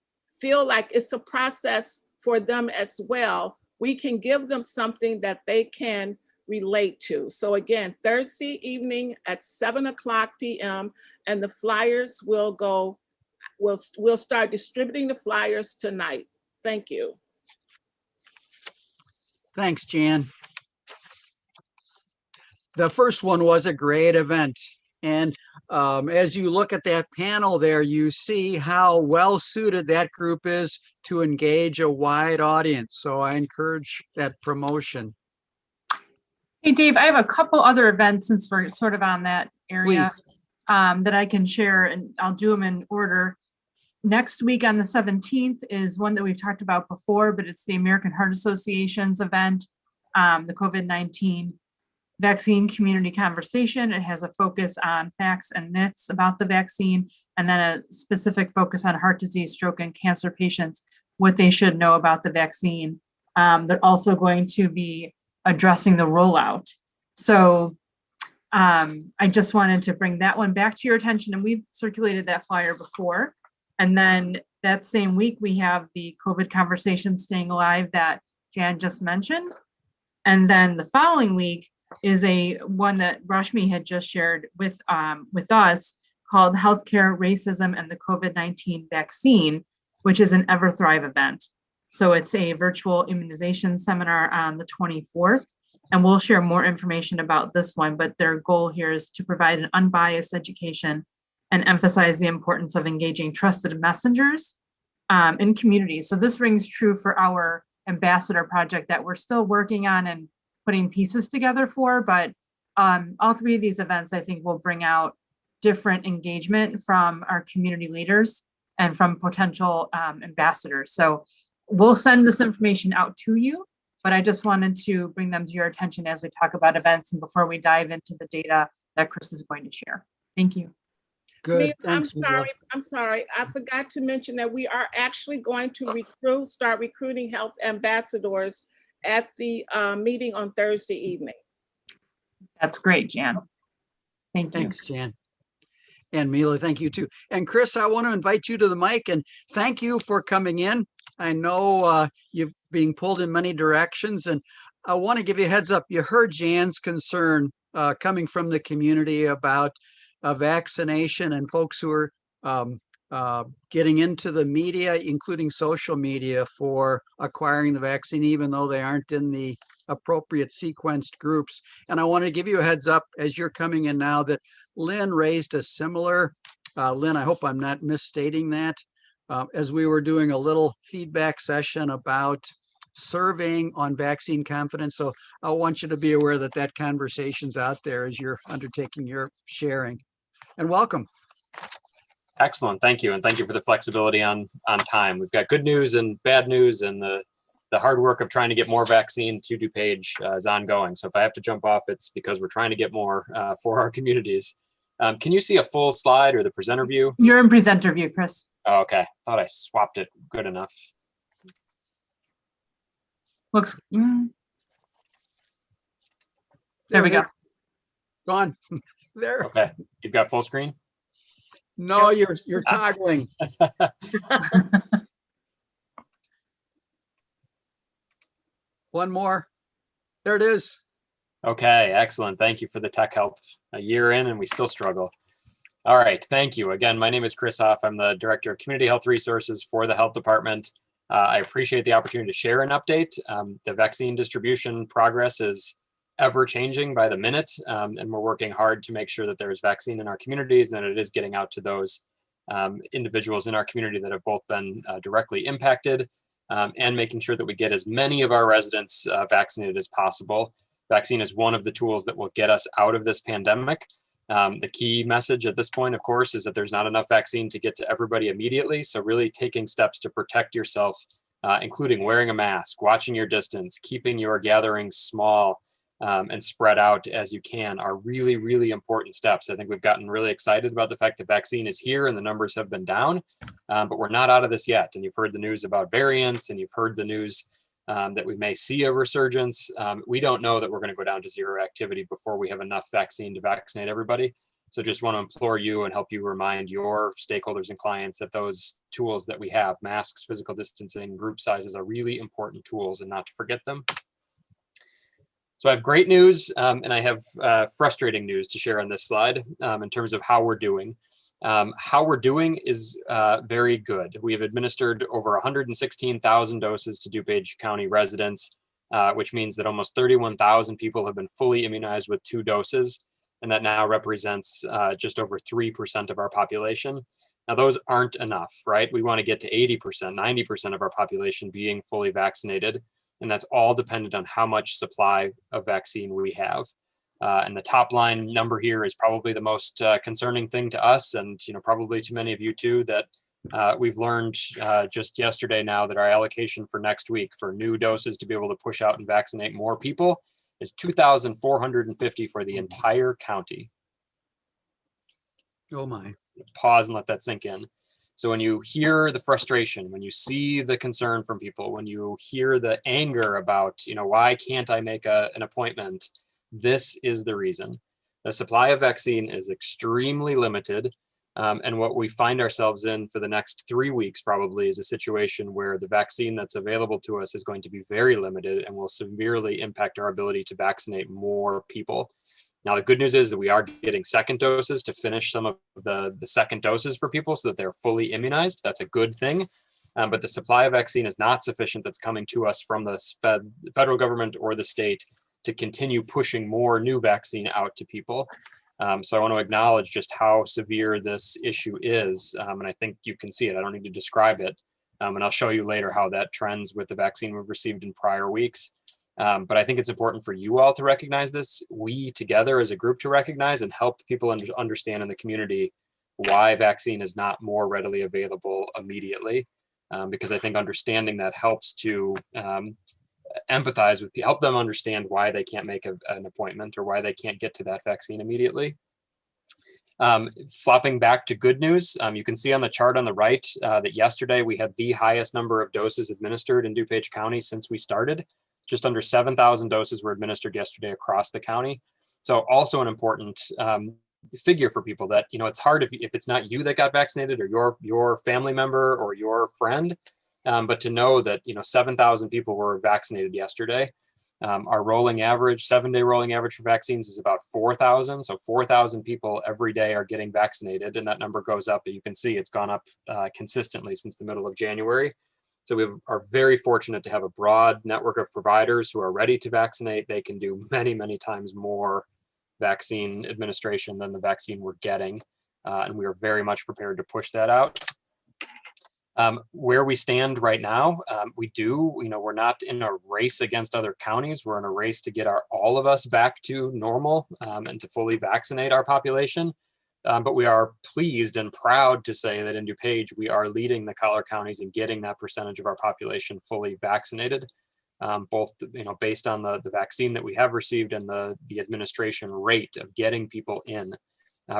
feel like it's a process for them as well, we can give them something that they can relate to. So again, Thursday evening at 7:00 p.m. and the flyers will go, we'll start distributing the flyers tonight. Thank you. Thanks, Jan. The first one was a great event. And as you look at that panel there, you see how well suited that group is to engage a wide audience. So I encourage that promotion. Hey, Dave, I have a couple other events since we're sort of on that area that I can share, and I'll do them in order. Next week on the 17th is one that we've talked about before, but it's the American Heart Association's event, the COVID-19 Vaccine Community Conversation. It has a focus on facts and myths about the vaccine, and then a specific focus on heart disease, stroke, and cancer patients, what they should know about the vaccine. They're also going to be addressing the rollout. So I just wanted to bring that one back to your attention, and we've circulated that flyer before. And then that same week, we have the COVID conversation Staying Alive that Jan just mentioned. And then the following week is one that Rashmi had just shared with us, called Healthcare, Racism, and the COVID-19 Vaccine, which is an EverThrive event. So it's a virtual immunization seminar on the 24th, and we'll share more information about this one, but their goal here is to provide an unbiased education and emphasize the importance of engaging trusted messengers in communities. So this rings true for our ambassador project that we're still working on and putting pieces together for, but all three of these events, I think, will bring out different engagement from our community leaders and from potential ambassadors. So we'll send this information out to you, but I just wanted to bring them to your attention as we talk about events and before we dive into the data that Chris is going to share. Thank you. Good. I'm Thanks, Mila. sorry. I forgot to mention that we are actually going to start recruiting health ambassadors at the meeting on Thursday evening. That's great, Jan. Thank you. Thanks, Jan. And Mila, thank you too. And Chris, I want to invite you to the mic and thank you for coming in. I know you've being pulled in many directions, and I want to give you a heads up. You heard Jan's concern coming from the community about vaccination and folks who are getting into the media, including social media, for acquiring the vaccine, even though they aren't in the appropriate sequenced groups. And I want to give you a heads up as you're coming in now that Lynn raised a similar, Lynn, I hope I'm not misstating that, as we were doing a little feedback session about surveying on vaccine confidence. So I want you to be aware that that conversation's out there as you're undertaking your sharing. And welcome. Excellent, thank you. And thank you for the flexibility on time. We've got good news and bad news, and the hard work of trying to get more vaccine to DuPage is ongoing. So if I have to jump off, it's because we're trying to get more for our communities. Can you see a full slide or the presenter view? You're in presenter view, Chris. Oh, okay, thought I swapped it good enough. Looks, there we go. Gone. There. Okay, you've got full screen? No, you're toggling. One more. There it is. Okay, excellent. Thank you for the tech help. A year in and we still struggle. All right, thank you. Again, my name is Chris Hoff. I'm the Director of Community Health Resources for the Health Department. I appreciate the opportunity to share an update. The vaccine distribution progress is ever changing by the minute, and we're working hard to make sure that there's vaccine in our communities and that it is getting out to those individuals in our community that have both been directly impacted and making sure that we get as many of our residents vaccinated as possible. Vaccine is one of the tools that will get us out of this pandemic. The key message at this point, of course, is that there's not enough vaccine to get to everybody immediately. So really taking steps to protect yourself, including wearing a mask, watching your distance, keeping your gatherings small, and spread out as you can are really, really important steps. I think we've gotten really excited about the fact that vaccine is here and the numbers have been down, but we're not out of this yet. And you've heard the news about variants, and you've heard the news that we may see a resurgence. We don't know that we're going to go down to zero activity before we have enough vaccine to vaccinate everybody. So just want to implore you and help you remind your stakeholders and clients that those tools that we have, masks, physical distancing, group sizes, are really important tools and not to forget them. So I have great news and I have frustrating news to share on this slide in terms of how we're doing. How we're doing is very good. We have administered over 116,000 doses to DuPage County residents, which means that almost 31,000 people have been fully immunized with 2 doses, and that now represents just over 3% of our population. Now, those aren't enough, right? We want to get to 80%, 90% of our population being fully vaccinated, and that's all dependent on how much supply of vaccine we have. And the top line number here is probably the most concerning thing to us, and probably to many of you too, that we've learned just yesterday now that our allocation for next week for new doses to be able to push out and vaccinate more people is 2,450 for the entire county. Oh my. Pause and let that sink in. So when you hear the frustration, when you see the concern from people, when you hear the anger about, why can't I make an appointment? This is the reason. The supply of vaccine is extremely limited. And what we find ourselves in for the next 3 weeks probably is a situation where the vaccine that's available to us is going to be very limited and will severely impact our ability to vaccinate more people. Now, the good news is that we are getting second doses to finish some of the second doses for people so that they're fully immunized. That's a good thing. But the supply of vaccine is not sufficient that's coming to us from the federal government or the state to continue pushing more new vaccine out to people. So I want to acknowledge just how severe this issue is. And I think you can see it. I don't need to describe it. And I'll show you later how that trends with the vaccine we've received in prior weeks. But I think it's important for you all to recognize this, we together as a group to recognize and help people understand in the community why vaccine is not more readily available immediately. Because I think understanding that helps to empathize with people, help them understand why they can't make an appointment or why they can't get to that vaccine immediately. Flopping back to good news, you can see on the chart on the right that yesterday we had the highest number of doses administered in DuPage County since we started. Just under 7,000 doses were administered yesterday across the county. So also an important figure for people that, you know, it's hard if it's not you that got vaccinated or your family member or your friend, but to know that, you know, 7,000 people were vaccinated yesterday. Our rolling average, 7-day rolling average for vaccines is about 4,000. So 4,000 people every day are getting vaccinated, and that number goes up. You can see it's gone up consistently since the middle of January. So we are very fortunate to have a broad network of providers who are ready to vaccinate. They can do many, many times more vaccine administration than the vaccine we're getting. And we are very much prepared to push that out. Where we stand right now, we're not in a race against other counties. We're in a race to get all of us back to normal and to fully vaccinate our population. But we are pleased and proud to say that in DuPage, we are leading the collar counties in getting that percentage of our population fully vaccinated, both based on the vaccine that we have received and the administration rate of getting people in.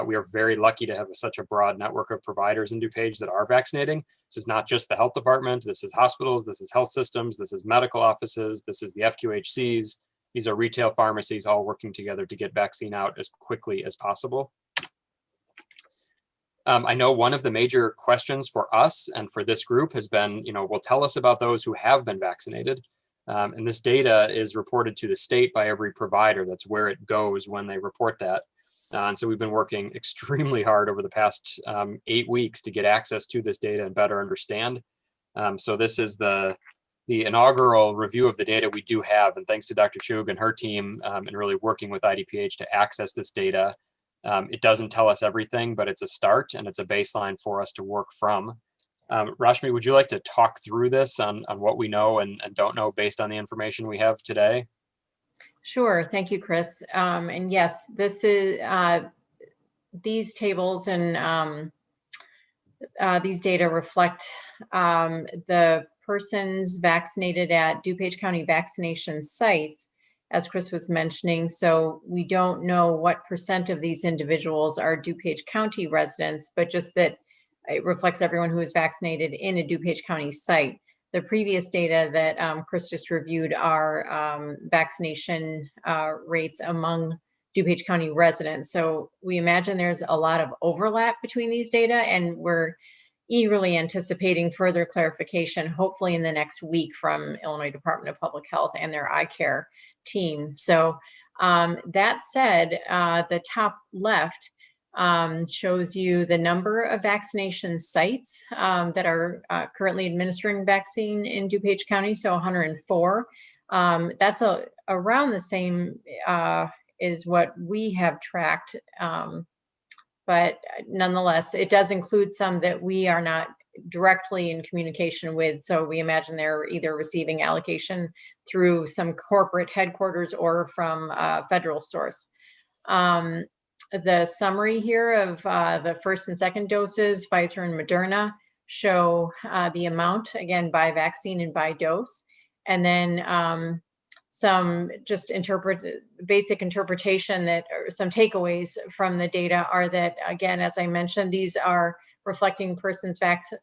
We are very lucky to have such a broad network of providers in DuPage that are vaccinating. This is not just the health department. This is hospitals. This is health systems. This is medical offices. This is the FQHCs. These are retail pharmacies all working together to get vaccine out as quickly as possible. I know one of the major questions for us and for this group has been, well, tell us about those who have been vaccinated. And this data is reported to the state by every provider. That's where it goes when they report that. And so we've been working extremely hard over the past 8 weeks to get access to this data and better understand. So this is the inaugural review of the data we do have. And thanks to Dr. Chug and her team and really working with IDPH to access this data. It doesn't tell us everything, but it's a start and it's a baseline for us to work from. Rashmi, would you like to talk through this on what we know and don't know based on the information we have today? Sure. Thank you, Chris. And yes, this is these tables and these data reflect the persons vaccinated at DuPage County vaccination sites, as Chris was mentioning. So we don't know what % of these individuals are DuPage County residents, but just that it reflects everyone who is vaccinated in a DuPage County site. The previous data that Chris just reviewed are vaccination rates among DuPage County residents. So we imagine there's a lot of overlap between these data, and we're eagerly anticipating further clarification, hopefully in the next week, from Illinois Department of Public Health and their eye care team. So that said, the top left shows you the number of vaccination sites that are currently administering vaccine in DuPage County, so 104. That's around the same is what we have tracked, but nonetheless, it does include some that we are not directly in communication with, so we imagine they're either receiving allocation through some corporate headquarters or from a federal source. The summary here of the first and second doses, Pfizer and Moderna, show the amount, again, by vaccine and by dose. And then some just basic interpretation that, or some takeaways from the data are that, again, as I mentioned, these are reflecting persons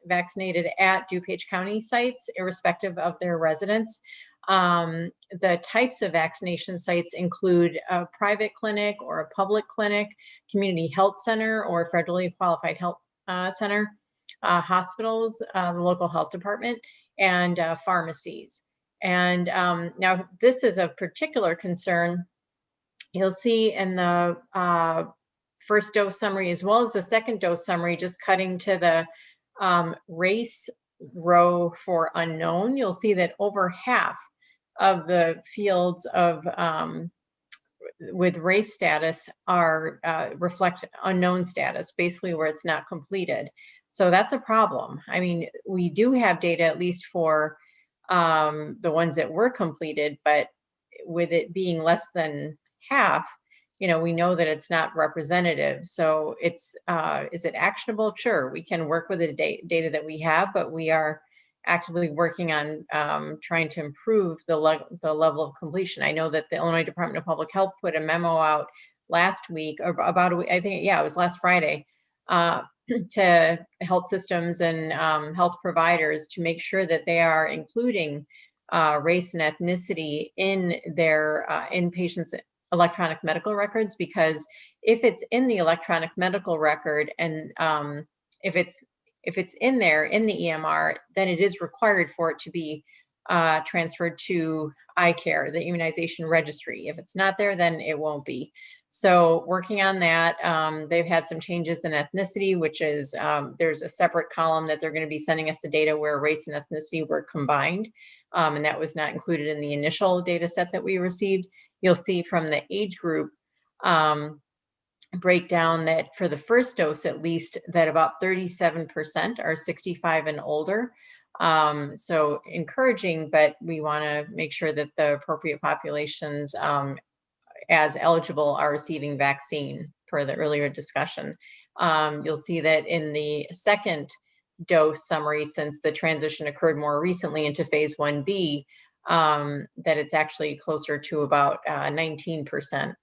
vaccinated at DuPage County sites, irrespective of their residence. The types of vaccination sites include a private clinic or a public clinic, community health center or federally qualified health center, hospitals, the local health department, and pharmacies. And now this is of particular concern. You'll see in the first dose summary as well as the second dose summary, just cutting to the race row for unknown, you'll see that over half of the fields of with race status are reflect unknown status, basically where it's not completed. So that's a problem. I mean, we do have data at least for the ones that were completed, but with it being less than half, we know that it's not representative. So is it actionable? Sure, we can work with the data that we have, but we are actively working on trying to improve the level of completion. I know that the Illinois Department of Public Health put a memo out last week, or about a week, I think, yeah, it was last Friday, to health systems and health providers to make sure that they are including race and ethnicity in their inpatients' electronic medical records, because if it's in the electronic medical record and if it's in there in the EMR, then it is required for it to be transferred to iCare, the immunization registry. If it's not there, then it won't be. So working on that, they've had some changes in ethnicity, which is there's a separate column that they're going to be sending us the data where race and ethnicity were combined. And that was not included in the initial data set that we received. You'll see from the age group breakdown that for the first dose, at least, that about 37% are 65 and older. So encouraging, but we want to make sure that the appropriate populations as eligible are receiving vaccine per the earlier discussion. You'll see that in the second dose summary, since the transition occurred more recently into phase 1B, that it's actually closer to about 19%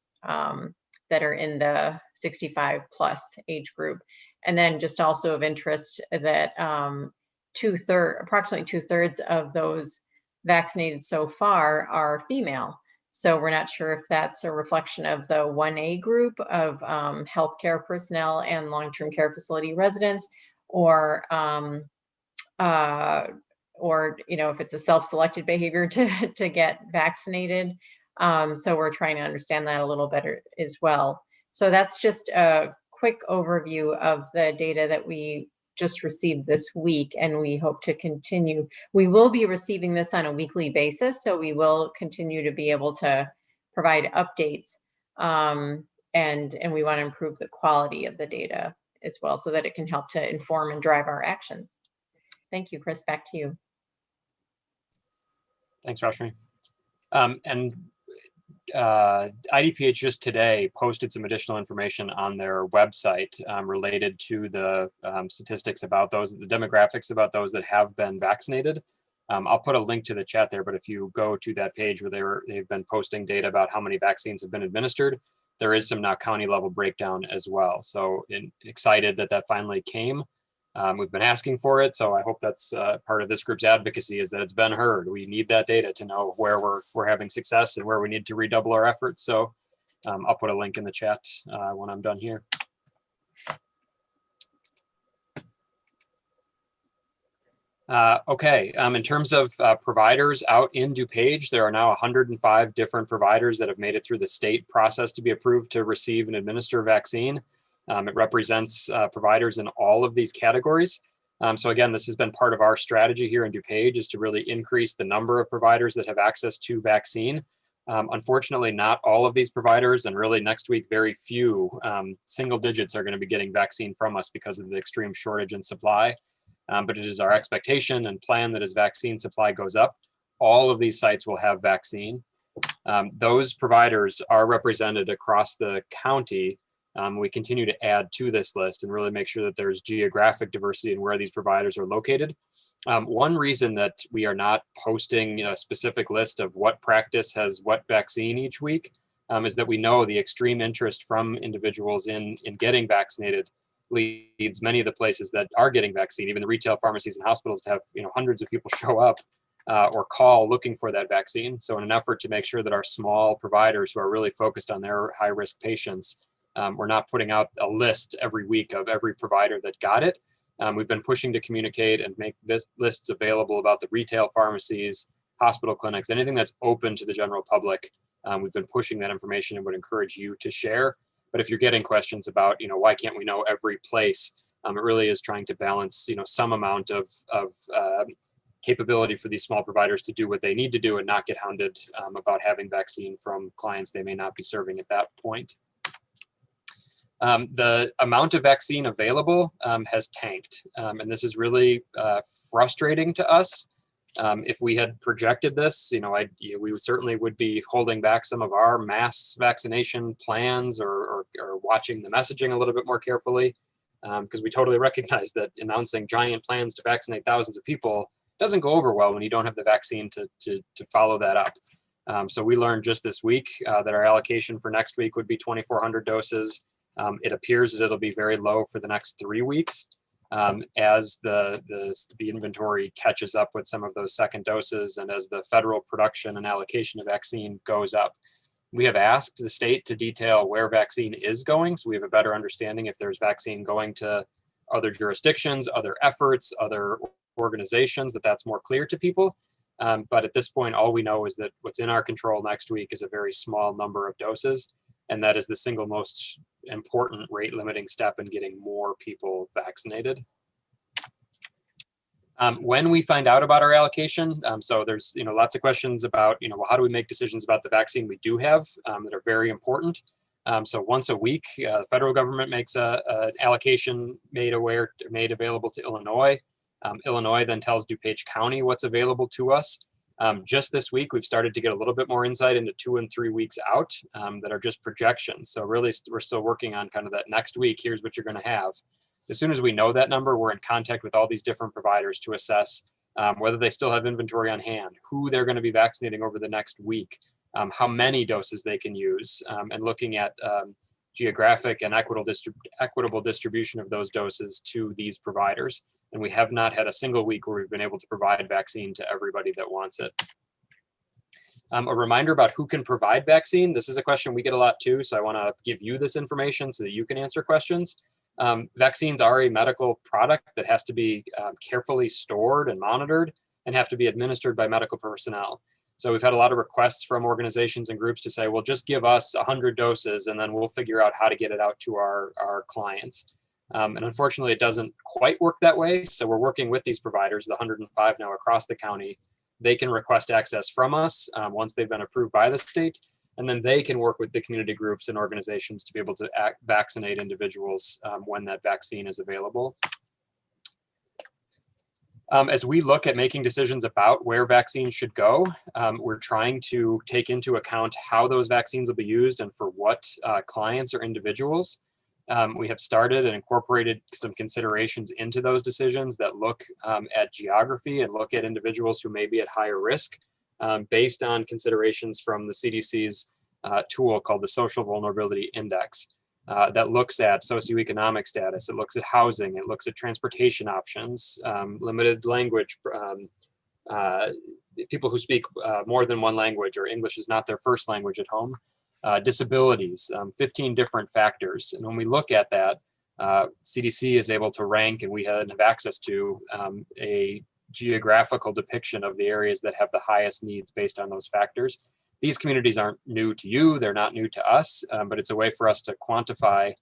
that are in the 65 plus age group. And then just also of interest that approximately 2/3 of those vaccinated so far are female. So we're not sure if that's a reflection of the 1A group of healthcare personnel and long-term care facility residents, or if it's a self-selected behavior to get vaccinated. So we're trying to understand that a little better as well. So that's just a quick overview of the data that we just received this week, and we hope to continue. We will be receiving this on a weekly basis, so we will continue to be able to provide updates, and we want to improve the quality of the data as well, so that it can help to inform and drive our actions. Thank you, Chris. Back to you. Thanks, Rashmi. IDPH just today posted some additional information on their website related to the statistics about those, the demographics about those that have been vaccinated. I'll put a link to the chat there, but if you go to that page where they've been posting data about how many vaccines have been administered, there is some now county level breakdown as well. So excited that finally came. We've been asking for it, so I hope that's part of this group's advocacy, is that it's been heard. We need that data to know where we're having success and where we need to redouble our efforts. So I'll put a link in the chat when I'm done here. Okay, in terms of providers out in DuPage, there are now 105 different providers that have made it through the state process to be approved to receive and administer a vaccine. It represents providers in all of these categories. So again, this has been part of our strategy here in DuPage, is to really increase the number of providers that have access to vaccine. Unfortunately, not all of these providers, and really next week, very few, single digits, are going to be getting vaccine from us because of the extreme shortage in supply. But it is our expectation and plan that as vaccine supply goes up, all of these sites will have vaccine. Those providers are represented across the county. We continue to add to this list and really make sure that there's geographic diversity in where these providers are located. One reason that we are not posting a specific list of what practice has what vaccine each week is that we know the extreme interest from individuals in getting vaccinated leads many of the places that are getting vaccine, even the retail pharmacies and hospitals, to have hundreds of people show up or call looking for that vaccine. So in an effort to make sure that our small providers who are really focused on their high-risk patients, we're not putting out a list every week of every provider that got it. We've been pushing to communicate and make lists available about the retail pharmacies, hospital clinics, anything that's open to the general public. We've been pushing that information and would encourage you to share. But if you're getting questions about, why can't we know every place, it really is trying to balance, some amount of capability for these small providers to do what they need to do and not get hounded about having vaccine from clients they may not be serving at that point. The amount of vaccine available has tanked, and this is really frustrating to us. If we had projected this, we certainly would be holding back some of our mass vaccination plans or watching the messaging a little bit more carefully, because we totally recognize that announcing giant plans to vaccinate thousands of people doesn't go over well when you don't have the vaccine to follow that up. So we learned just this week that our allocation for next week would be 2,400 doses. It appears that it'll be very low for the next 3 weeks. As the inventory catches up with some of those second doses and as the federal production and allocation of vaccine goes up. We have asked the state to detail where vaccine is going, so we have a better understanding if there's vaccine going to other jurisdictions, other efforts, other organizations, that's more clear to people. But at this point, all we know is that what's in our control next week is a very small number of doses, and that is the single most important rate limiting step in getting more people vaccinated. When we find out about our allocation, so there's lots of questions about well, how do we make decisions about the vaccine we do have that are very important. So once a week, the federal government makes an allocation made available to Illinois. Illinois then tells DuPage County what's available to us. Just this week, we've started to get a little bit more insight into 2 and 3 weeks out that are just projections. So really, we're still working on kind of that next week. Here's what you're going to have. As soon as we know that number, we're in contact with all these different providers to assess whether they still have inventory on hand, who they're going to be vaccinating over the next week, how many doses they can use, and looking at geographic and equitable distribution of those doses to these providers. And we have not had a single week where we've been able to provide vaccine to everybody that wants it. A reminder about who can provide vaccine. This is a question we get a lot too, so I want to give you this information so that you can answer questions. Vaccines are a medical product that has to be carefully stored and monitored and have to be administered by medical personnel. So we've had a lot of requests from organizations and groups to say, well, just give us 100 doses and then we'll figure out how to get it out to our clients. And unfortunately, it doesn't quite work that way. So we're working with these providers, the 105 now across the county. They can request access from us once they've been approved by the state. And then they can work with the community groups and organizations to be able to vaccinate individuals when that vaccine is available. As we look at making decisions about where vaccines should go, we're trying to take into account how those vaccines will be used and for what clients or individuals. We have started and incorporated some considerations into those decisions that look at geography and look at individuals who may be at higher risk based on considerations from the CDC's tool called the Social Vulnerability Index that looks at socioeconomic status, it looks at housing, it looks at transportation options, limited language, people who speak more than one language or English is not their first language at home. Disabilities, 15 different factors. And when we look at that, CDC is able to rank, and we have access to a geographical depiction of the areas that have the highest needs based on those factors. These communities aren't new to you, they're not new to us, but it's a way for us to quantify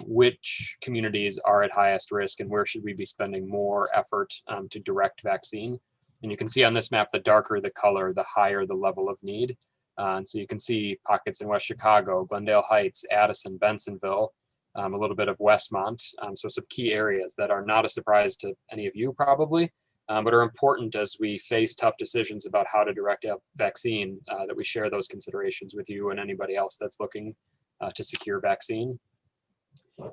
which communities are at highest risk and where should we be spending more effort to direct vaccine. And you can see on this map, the darker the color, the higher the level of need. And so you can see pockets in West Chicago, Glendale Heights, Addison, Bensonville, a little bit of Westmont. So some key areas that are not a surprise to any of you probably, but are important as we face tough decisions about how to direct a vaccine, that we share those considerations with you and anybody else that's looking to secure vaccine.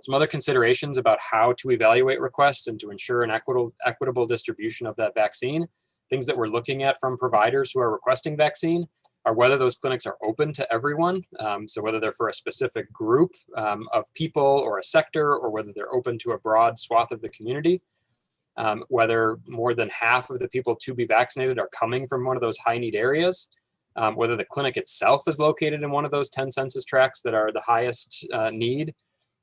Some other considerations about how to evaluate requests and to ensure an equitable distribution of that vaccine. Things that we're looking at from providers who are requesting vaccine are whether those clinics are open to everyone. So whether they're for a specific group of people or a sector, or whether they're open to a broad swath of the community. Whether more than half of the people to be vaccinated are coming from one of those high need areas. Whether the clinic itself is located in one of those 10 census tracts that are the highest need.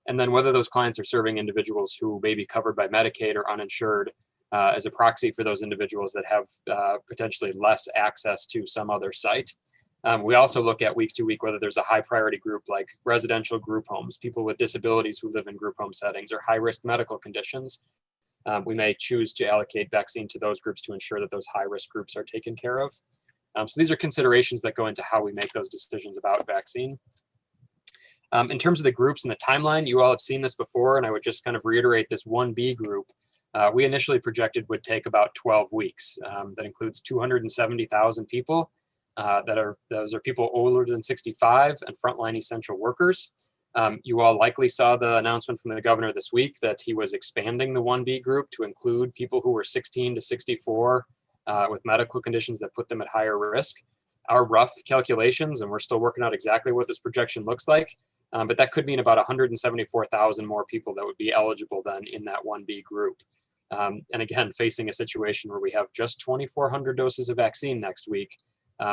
And then whether those clients are serving individuals who may be covered by Medicaid or uninsured as a proxy for those individuals that have potentially less access to some other site. We also look at week to week whether there's a high priority group like residential group homes, people with disabilities who live in group home settings, or high risk medical conditions. We may choose to allocate vaccine to those groups to ensure that those high risk groups are taken care of. So these are considerations that go into how we make those decisions about vaccine. In terms of the groups and the timeline, you all have seen this before, and I would just kind of reiterate this 1B group. we initially projected would take about 12 weeks. That includes 270,000 people. Those are people older than 65 and frontline essential workers. You all likely saw the announcement from the governor this week that he was expanding the 1B group to include people who were 16 to 64 with medical conditions that put them at higher risk. Our rough calculations, and we're still working out exactly what this projection looks like, but that could mean about 174,000 more people that would be eligible then in that 1B group. And again, facing a situation where we have just 2,400 doses of vaccine next week,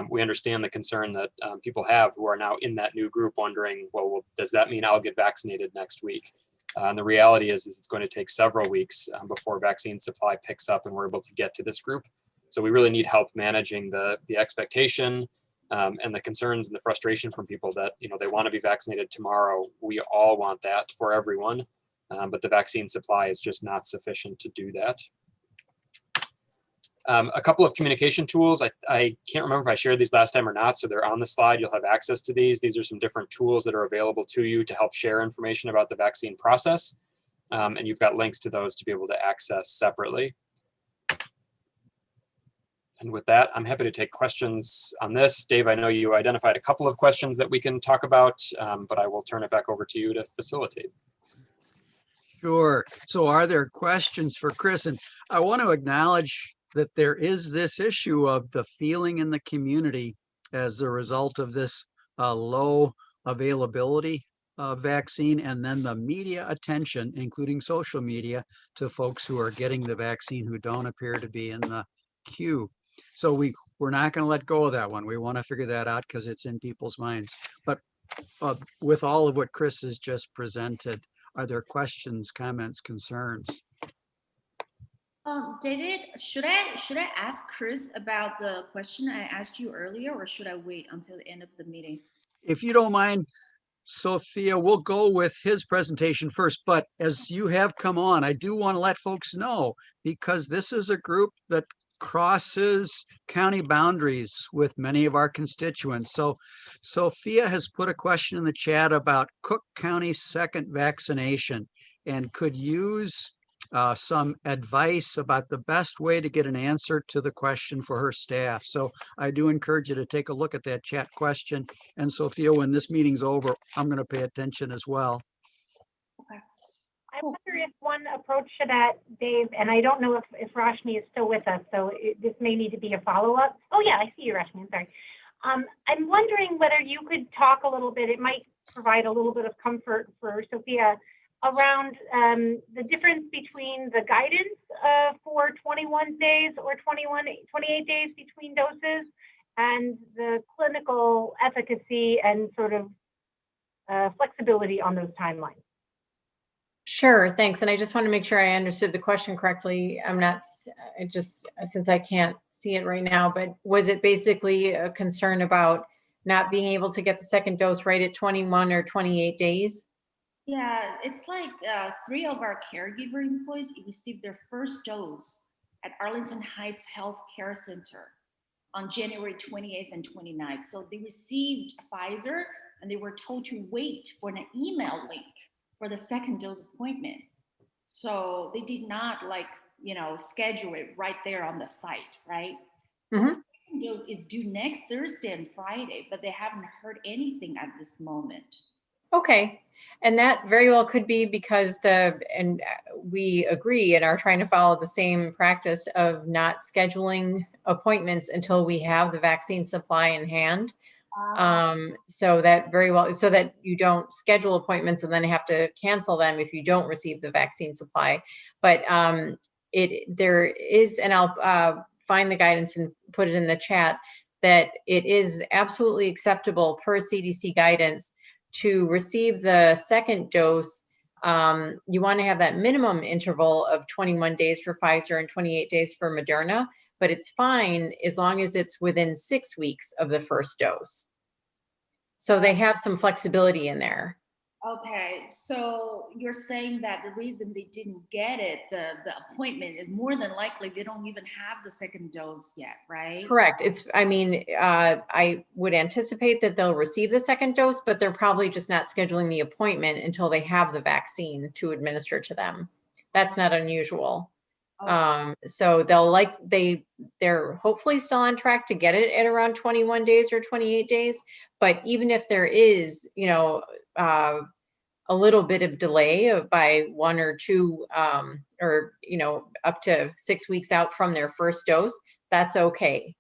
we understand the concern that people have who are now in that new group wondering, well, does that mean I'll get vaccinated next week? And the reality is it's going to take several weeks before vaccine supply picks up and we're able to get to this group. So we really need help managing the expectation and the concerns and the frustration from people that, they want to be vaccinated tomorrow. We all want that for everyone, but the vaccine supply is just not sufficient to do that. A couple of communication tools. I can't remember if I shared these last time or not, so they're on the slide. You'll have access to these. These are some different tools that are available to you to help share information about the vaccine process. And you've got links to those to be able to access separately. And with that, I'm happy to take questions on this. Dave, I know you identified a couple of questions that we can talk about, but I will turn it back over to you to facilitate. Sure. So are there questions for Chris? And I want to acknowledge that there is this issue of the feeling in the community as a result of this low availability of vaccine, and then the media attention, including social media, to folks who are getting the vaccine who don't appear to be in the queue. So we're not going to let go of that one. We want to figure that out because it's in people's minds. But with all of what Chris has just presented, are there questions, comments, concerns? David, should I ask Chris about the question I asked you earlier, or should I wait until the end of the meeting? If you don't mind, Sophia, we'll go with his presentation first, but as you have come on, I do want to let folks know, because this is a group that crosses county boundaries with many of our constituents. So Sophia has put a question in the chat about Cook County's second vaccination and could use some advice about the best way to get an answer to the question for her staff. So I do encourage you to take a look at that chat question. And Sophia, when this meeting's over, I'm going to pay attention as well. Okay. I wonder if one approach to that, Dave, and I don't know if Rashmi is still with us, so this may need to be a follow-up. Oh yeah, I see you, Rashmi, I'm sorry. I'm wondering whether you could talk a little bit, it might provide a little bit of comfort for Sophia, around the difference between the guidance for 21 days or 28 days between doses and the clinical efficacy and sort of flexibility on those timelines. Sure, thanks. And I just want to make sure I understood the question correctly. Since I can't see it right now, but was it basically a concern about not being able to get the second dose right at 21 or 28 days? Yeah, it's like 3 of our caregiver employees received their first dose at Arlington Heights Health Care Center on January 28th and 29th. So they received Pfizer and they were told to wait for an email link for the second dose appointment. So they did not schedule it right there on the site, right? So the second dose is due next Thursday and Friday, but they haven't heard anything at this moment. Okay. And that very well could be because we agree and are trying to follow the same practice of not scheduling appointments until we have the vaccine supply in hand. So that you don't schedule appointments and then have to cancel them if you don't receive the vaccine supply. But there is, and I'll find the guidance and put it in the chat, that it is absolutely acceptable per CDC guidance to receive the second dose. You want to have that minimum interval of 21 days for Pfizer and 28 days for Moderna, but it's fine as long as it's within 6 weeks of the first dose. So they have some flexibility in there. Okay, so you're saying that the reason they didn't get it, the appointment, is more than likely they don't even have the second dose yet, right? Correct. I would anticipate that they'll receive the second dose, but they're probably just not scheduling the appointment until they have the vaccine to administer to them. That's not unusual. So they're hopefully still on track to get it at around 21 days or 28 days. But even if there is, a little bit of delay by 1 or 2, or, up to 6 weeks out from their first dose, that's okay.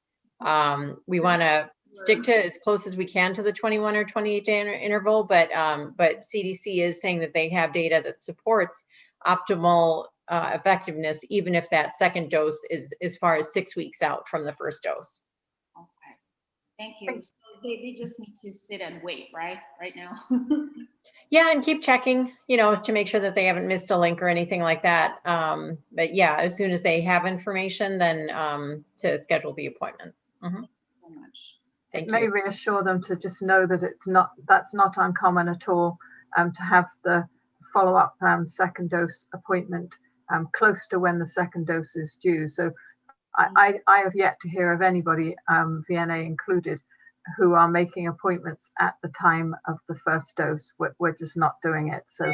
We want to stick to as close as we can to the 21 or 28-day interval, but CDC is saying that they have data that supports optimal effectiveness, even if that second dose is as far as 6 weeks out from the first dose. Okay, thank you. So they just need to sit and wait, right now? Yeah, and keep checking, to make sure that they haven't missed a link or anything like that. But yeah, as soon as they have information, then to schedule the appointment. So much. Thank It may you. reassure them to just know that that's not uncommon at all, to have the follow-up second dose appointment close to when the second dose is due. So I have yet to hear of anybody, VNA included, who are making appointments at the time of the first dose. We're just not doing it. So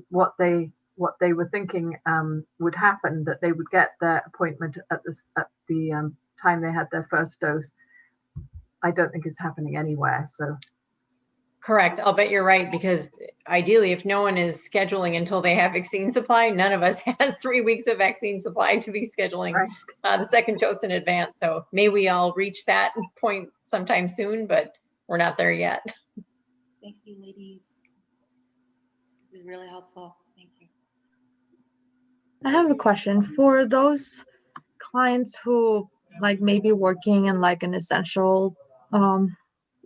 what they were thinking would happen, that they would get their appointment at the time they had their first dose, I don't think is happening anywhere. So Correct. I'll bet you're right, because ideally, if no one is scheduling until they have vaccine supply, none of us has 3 weeks of vaccine supply to be scheduling the second dose in advance. So may we all reach that point sometime soon, but we're not there yet. Thank you, ladies. This is really helpful. Thank you. I have a question for those clients who maybe working in an essential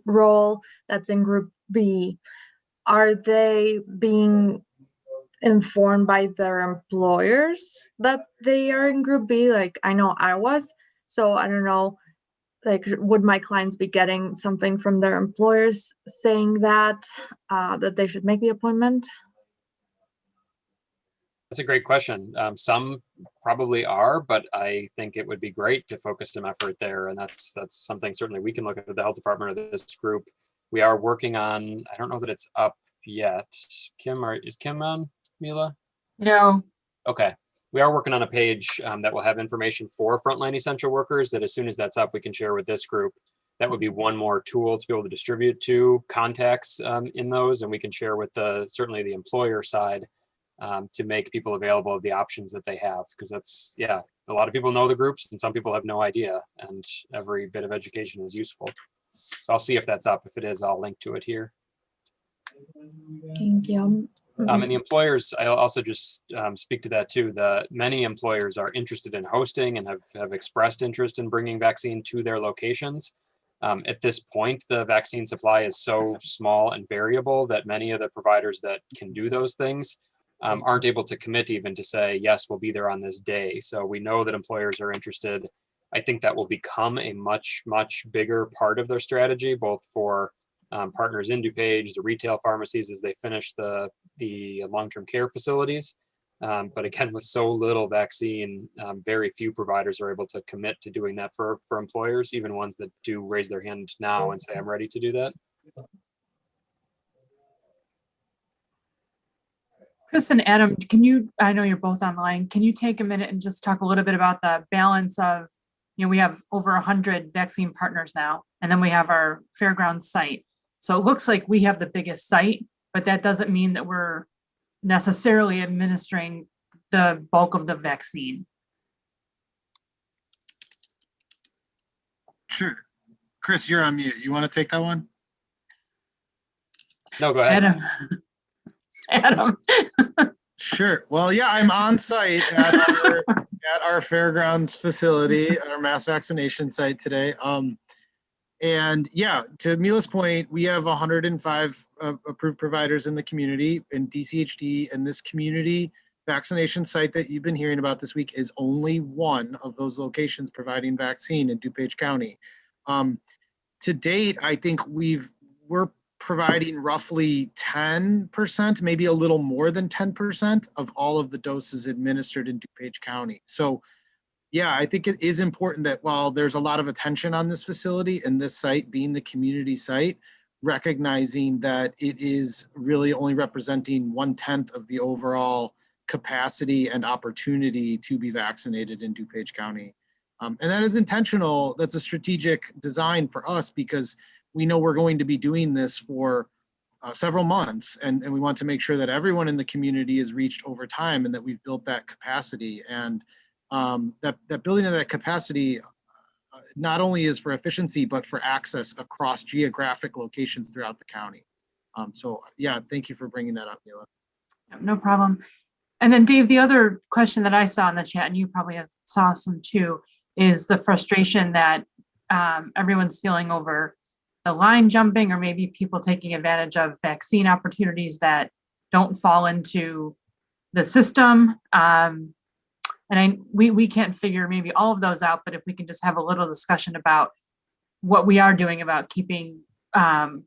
role that's in group B. Are they being informed by their employers that they are in group B? I know I was, so I don't know, would my clients be getting something from their employers saying that they should make the appointment? That's a great question. Some probably are, but I think it would be great to focus some effort there. And that's something certainly we can look at the health department or this group. We are working on, I don't know that it's up yet. Is Kim on, Mila? No. Okay. We are working on a page that will have information for frontline essential workers that as soon as that's up, we can share with this group. That would be one more tool to be able to distribute to contacts in those. And we can share with certainly the employer side to make people available of the options that they have. Because that's, a lot of people know the groups and some people have no idea. And every bit of education is useful. So I'll see if that's up. If it is, I'll link to it here. Thank you. And the employers, I'll also just speak to that too. Many employers are interested in hosting and have expressed interest in bringing vaccine to their locations. At this point, the vaccine supply is so small and variable that many of the providers that can do those things aren't able to commit even to say, yes, we'll be there on this day. So we know that employers are interested. I think that will become a much, much bigger part of their strategy, both for partners in DuPage, the retail pharmacies as they finish the long-term care facilities. But again, with so little vaccine, very few providers are able to commit to doing that for employers, even ones that do raise their hand now and say, I'm ready to do that. Chris and Adam, I know you're both online, can you take a minute and just talk a little bit about the balance of, we have over 100 vaccine partners now, and then we have our fairgrounds site. So it looks like we have the biggest site, but that doesn't mean that we're necessarily administering the bulk of the vaccine. Sure. Chris, you're on mute. You want to take that one? No, go ahead. Adam. Sure. Well, yeah, I'm on site at our fairgrounds facility, our mass vaccination site today. And yeah, to Mila's point, we have 105 approved providers in the community in DCHD, and this community vaccination site that you've been hearing about this week is only one of those locations providing vaccine in DuPage County. To date, I think we're providing roughly 10%, maybe a little more than 10% of all of the doses administered in DuPage County. So yeah, I think it is important that while there's a lot of attention on this facility and this site being the community site, recognizing that it is really only representing 1/10 of the overall capacity and opportunity to be vaccinated in DuPage County. And that is intentional. That's a strategic design for us because we know we're going to be doing this for several months, and we want to make sure that everyone in the community is reached over time and that we've built that capacity. And that building of that capacity not only is for efficiency, but for access across geographic locations throughout the county. So yeah, thank you for bringing that up, Mila. No problem. And then Dave, the other question that I saw in the chat, and you probably have saw some too, is the frustration that everyone's feeling over the line jumping, or maybe people taking advantage of vaccine opportunities that don't fall into the system. And we can't figure maybe all of those out, but if we can just have a little discussion about what we are doing about keeping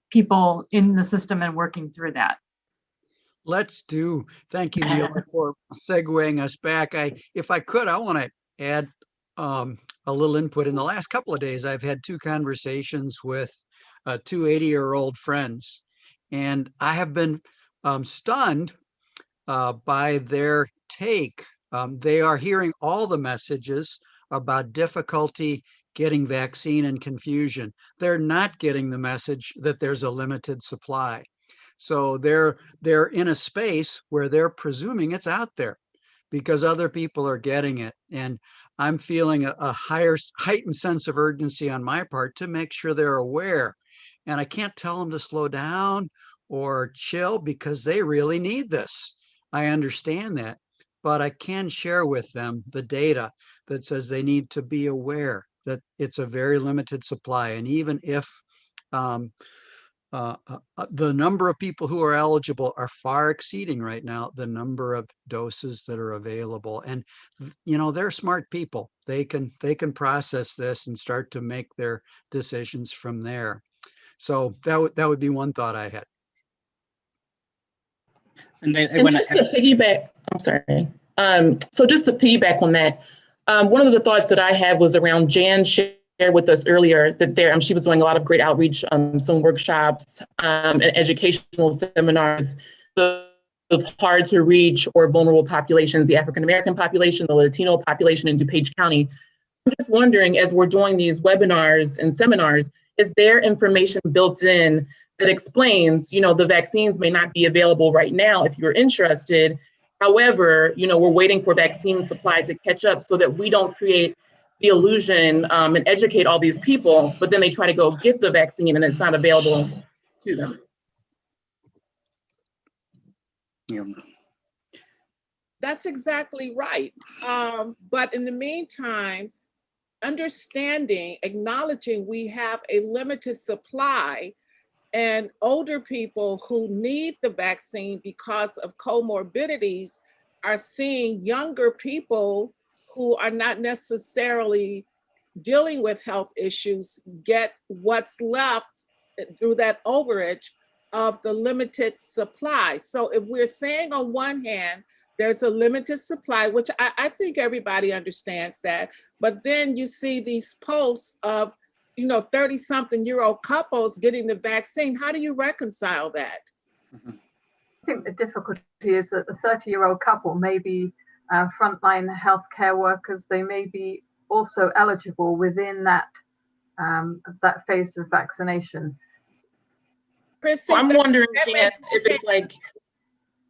people in the system and working through that. Let's do. Thank you, Neil, for segueing us back. If I could, I want to add a little input. In the last couple of days, I've had 2 conversations with 2 80-year-old friends, and I have been stunned by their take. They are hearing all the messages about difficulty getting vaccine and confusion. They're not getting the message that there's a limited supply. So they're in a space where they're presuming it's out there because other people are getting it. And I'm feeling a heightened sense of urgency on my part to make sure they're aware. And I can't tell them to slow down or chill because they really need this. I understand that, but I can share with them the data that says they need to be aware that it's a very limited supply. And even if the number of people who are eligible are far exceeding right now the number of doses that are available. And they're smart people. They can process this and start to make their decisions from there. So that would be one thought I had. And just to piggyback, I'm sorry. So just to piggyback on that, one of the thoughts that I had was around Jan shared with us earlier that she was doing a lot of great outreach, some workshops and educational seminars of hard to reach or vulnerable populations, the African American population, the Latino population in DuPage County. I'm just wondering, as we're doing these webinars and seminars, is there information built in that explains, the vaccines may not be available right now if you're interested. However, we're waiting for vaccine supply to catch up so that we don't create the illusion and educate all these people, but then they try to go get the vaccine and it's not available to them. That's exactly right. But in the meantime, acknowledging we have a limited supply, and older people who need the vaccine because of comorbidities are seeing younger people who are not necessarily dealing with health issues get what's left through that overage of the limited supply. So if we're saying on one hand, there's a limited supply, which I think everybody understands that, but then you see these posts of 30-something-year-old couples getting the vaccine. How do you reconcile that? I think the difficulty is that the 30-year-old couple may be frontline healthcare workers. They may be also eligible within that phase of vaccination. Chrissy, I'm wondering, Jan, if it's like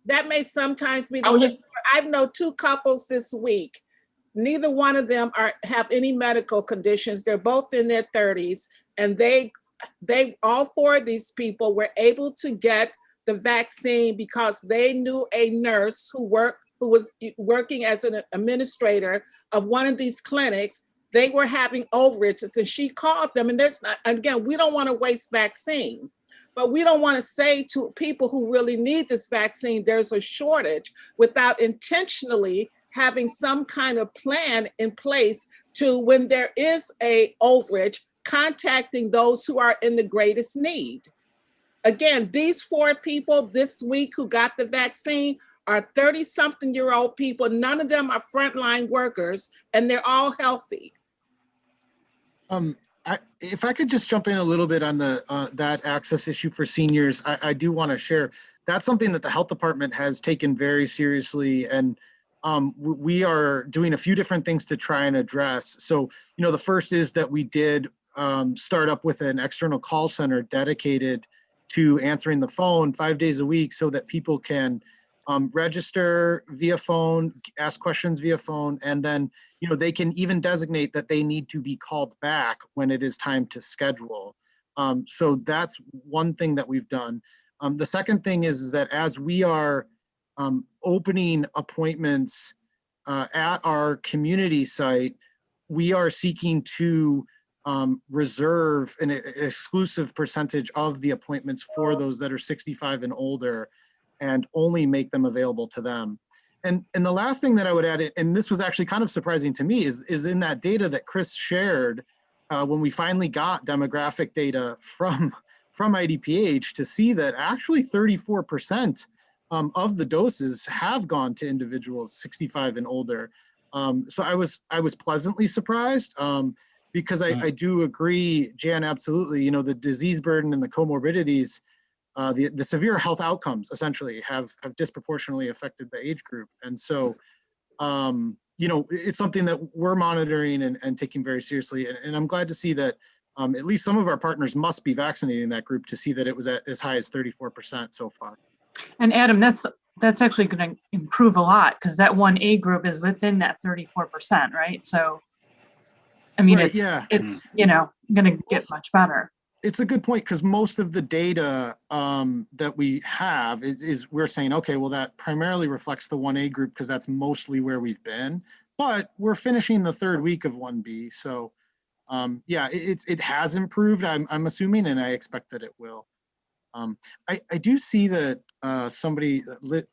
that may sometimes be the case. I've known 2 couples this week. Neither one of them have any medical conditions. They're both in their 30s, and they all 4 of these people were able to get the vaccine because they knew a nurse who was working as an administrator of one of these clinics. They were having overages, and she called them. And again, we don't want to waste vaccine, but we don't want to say to people who really need this vaccine, there's a shortage, without intentionally having some kind of plan in place to, when there is a overage, contacting those who are in the greatest need. Again, these 4 people this week who got the vaccine are 30-something-year-old people. None of them are frontline workers, and they're all healthy. If I could just jump in a little bit on that access issue for seniors, I do want to share. that's something that the health department has taken very seriously. And we are doing a few different things to try and address. So, the first is that we did start up with an external call center dedicated to answering the phone 5 days a week so that people can register via phone, ask questions via phone, and then, they can even designate that they need to be called back when it is time to schedule. So that's one thing that we've done. The second thing is that as we are opening appointments at our community site, we are seeking to reserve an exclusive percentage of the appointments for those that are 65 and older, and only make them available to them. And the last thing that I would add, and this was actually kind of surprising to me, is in that data that Chris shared when we finally got demographic data from IDPH, to see that actually 34% of the doses have gone to individuals 65 and older. So I was pleasantly surprised because I do agree, Jan, absolutely. The disease burden and the comorbidities, the severe health outcomes essentially have disproportionately affected the age group. And so, it's something that we're monitoring and taking very seriously. And I'm glad to see that at least some of our partners must be vaccinating that group to see that it was at as high as 34% so far. And Adam, that's actually going to improve a lot, because that 1A group is within that 34%, right? So, I mean, Right, it's going to get much better. It's a good point, because most of the data that we have is we're saying, okay, well, that primarily reflects the 1A group because that's mostly where we've been, but we're finishing the third week of 1B. So it has improved, I'm assuming, and I expect that it will. I do see that somebody,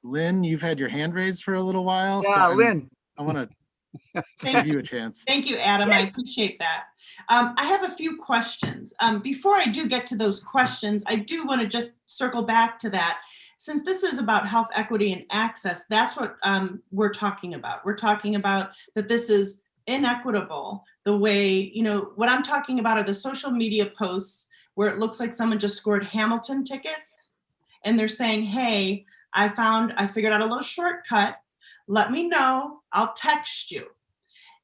Lynn, you've had your hand raised for a little while. Yeah, so Lynn. I want to give you a chance. Thank you, Adam. I appreciate that. I have a few questions. Before I do get to those questions, I do want to just circle back to that. Since this is about health equity and access, that's what we're talking about. We're talking about that this is inequitable. The way, what I'm talking about are the social media posts where it looks like someone just scored Hamilton tickets and they're saying, hey, I figured out a little shortcut. Let me know, I'll text you.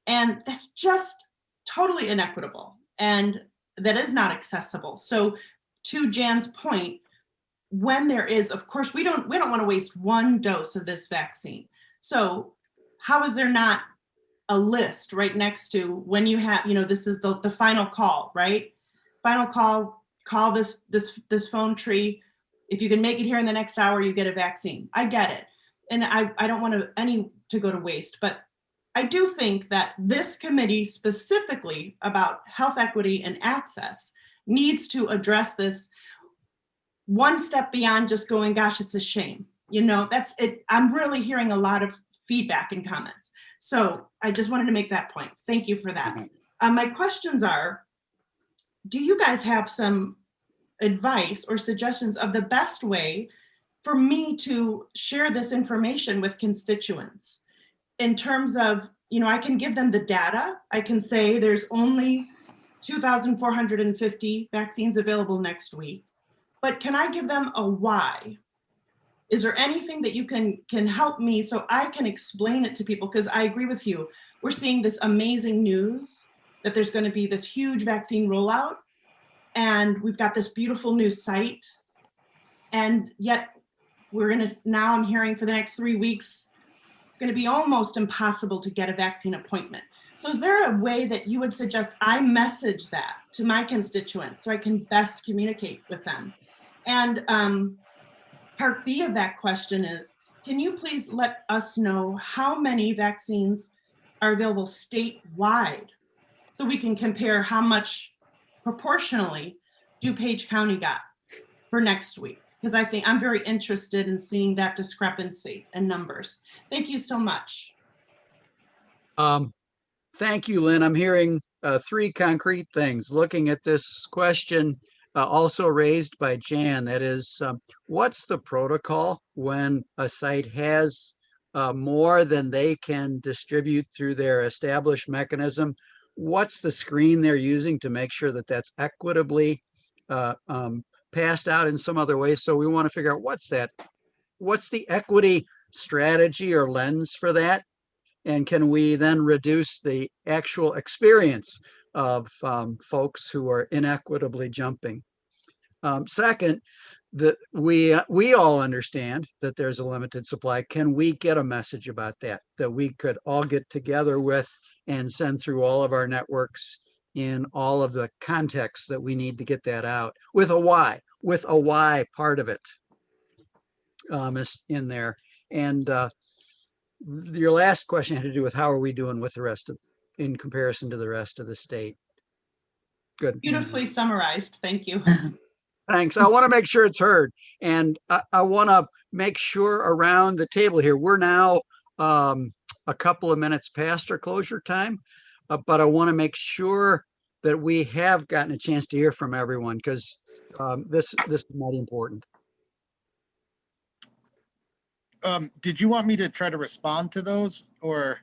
And that's just totally inequitable. And that is not accessible. So to Jan's point, when there is, of course, we don't want to waste one dose of this vaccine. So how is there not a list right next to when you have, this is the final call, right? Final call this phone tree. If you can make it here in the next hour, you get a vaccine. I get it. And I don't want any to go to waste, but I do think that this committee specifically about health equity and access needs to address this one step beyond just going, gosh, it's a shame. That's it. I'm really hearing a lot of feedback and comments. So I just wanted to make that point. Thank you for that. My questions are, do you guys have some advice or suggestions of the best way for me to share this information with constituents in terms of, I can give them the data. I can say there's only 2,450 vaccines available next week, but can I give them a why? Is there anything that you can help me so I can explain it to people? Because I agree with you. We're seeing this amazing news that there's going to be this huge vaccine rollout, and we've got this beautiful new site, and yet now I'm hearing for the next 3 weeks, it's going to be almost impossible to get a vaccine appointment. So is there a way that you would suggest I message that to my constituents so I can best communicate with them? And part B of that question is, can you please let us know how many vaccines are available statewide so we can compare how much proportionally DuPage County got for next week? Because I think I'm very interested in seeing that discrepancy in numbers. Thank you so much. Thank you, Lynn. I'm hearing three concrete things. Looking at this question also raised by Jan, that is, what's the protocol when a site has more than they can distribute through their established mechanism? What's the screen they're using to make sure that that's equitably passed out in some other way? So we want to figure out what's that what's the equity strategy or lens for that? And can we then reduce the actual experience of folks who are inequitably jumping? Second, that we all understand that there's a limited supply. Can we get a message about that we could all get together with and send through all of our networks in all of the contexts that we need to get that out with a why part of it is in there. And your last question had to do with how are we doing with the rest of, in comparison to the rest of the state. Good. Beautifully summarized. Thank you. Thanks. I want to make sure it's heard. And I want to make sure around the table here, we're now a couple of minutes past our closure time, but I want to make sure that we have gotten a chance to hear from everyone because this is mighty important. Did you want me to try to respond to those, or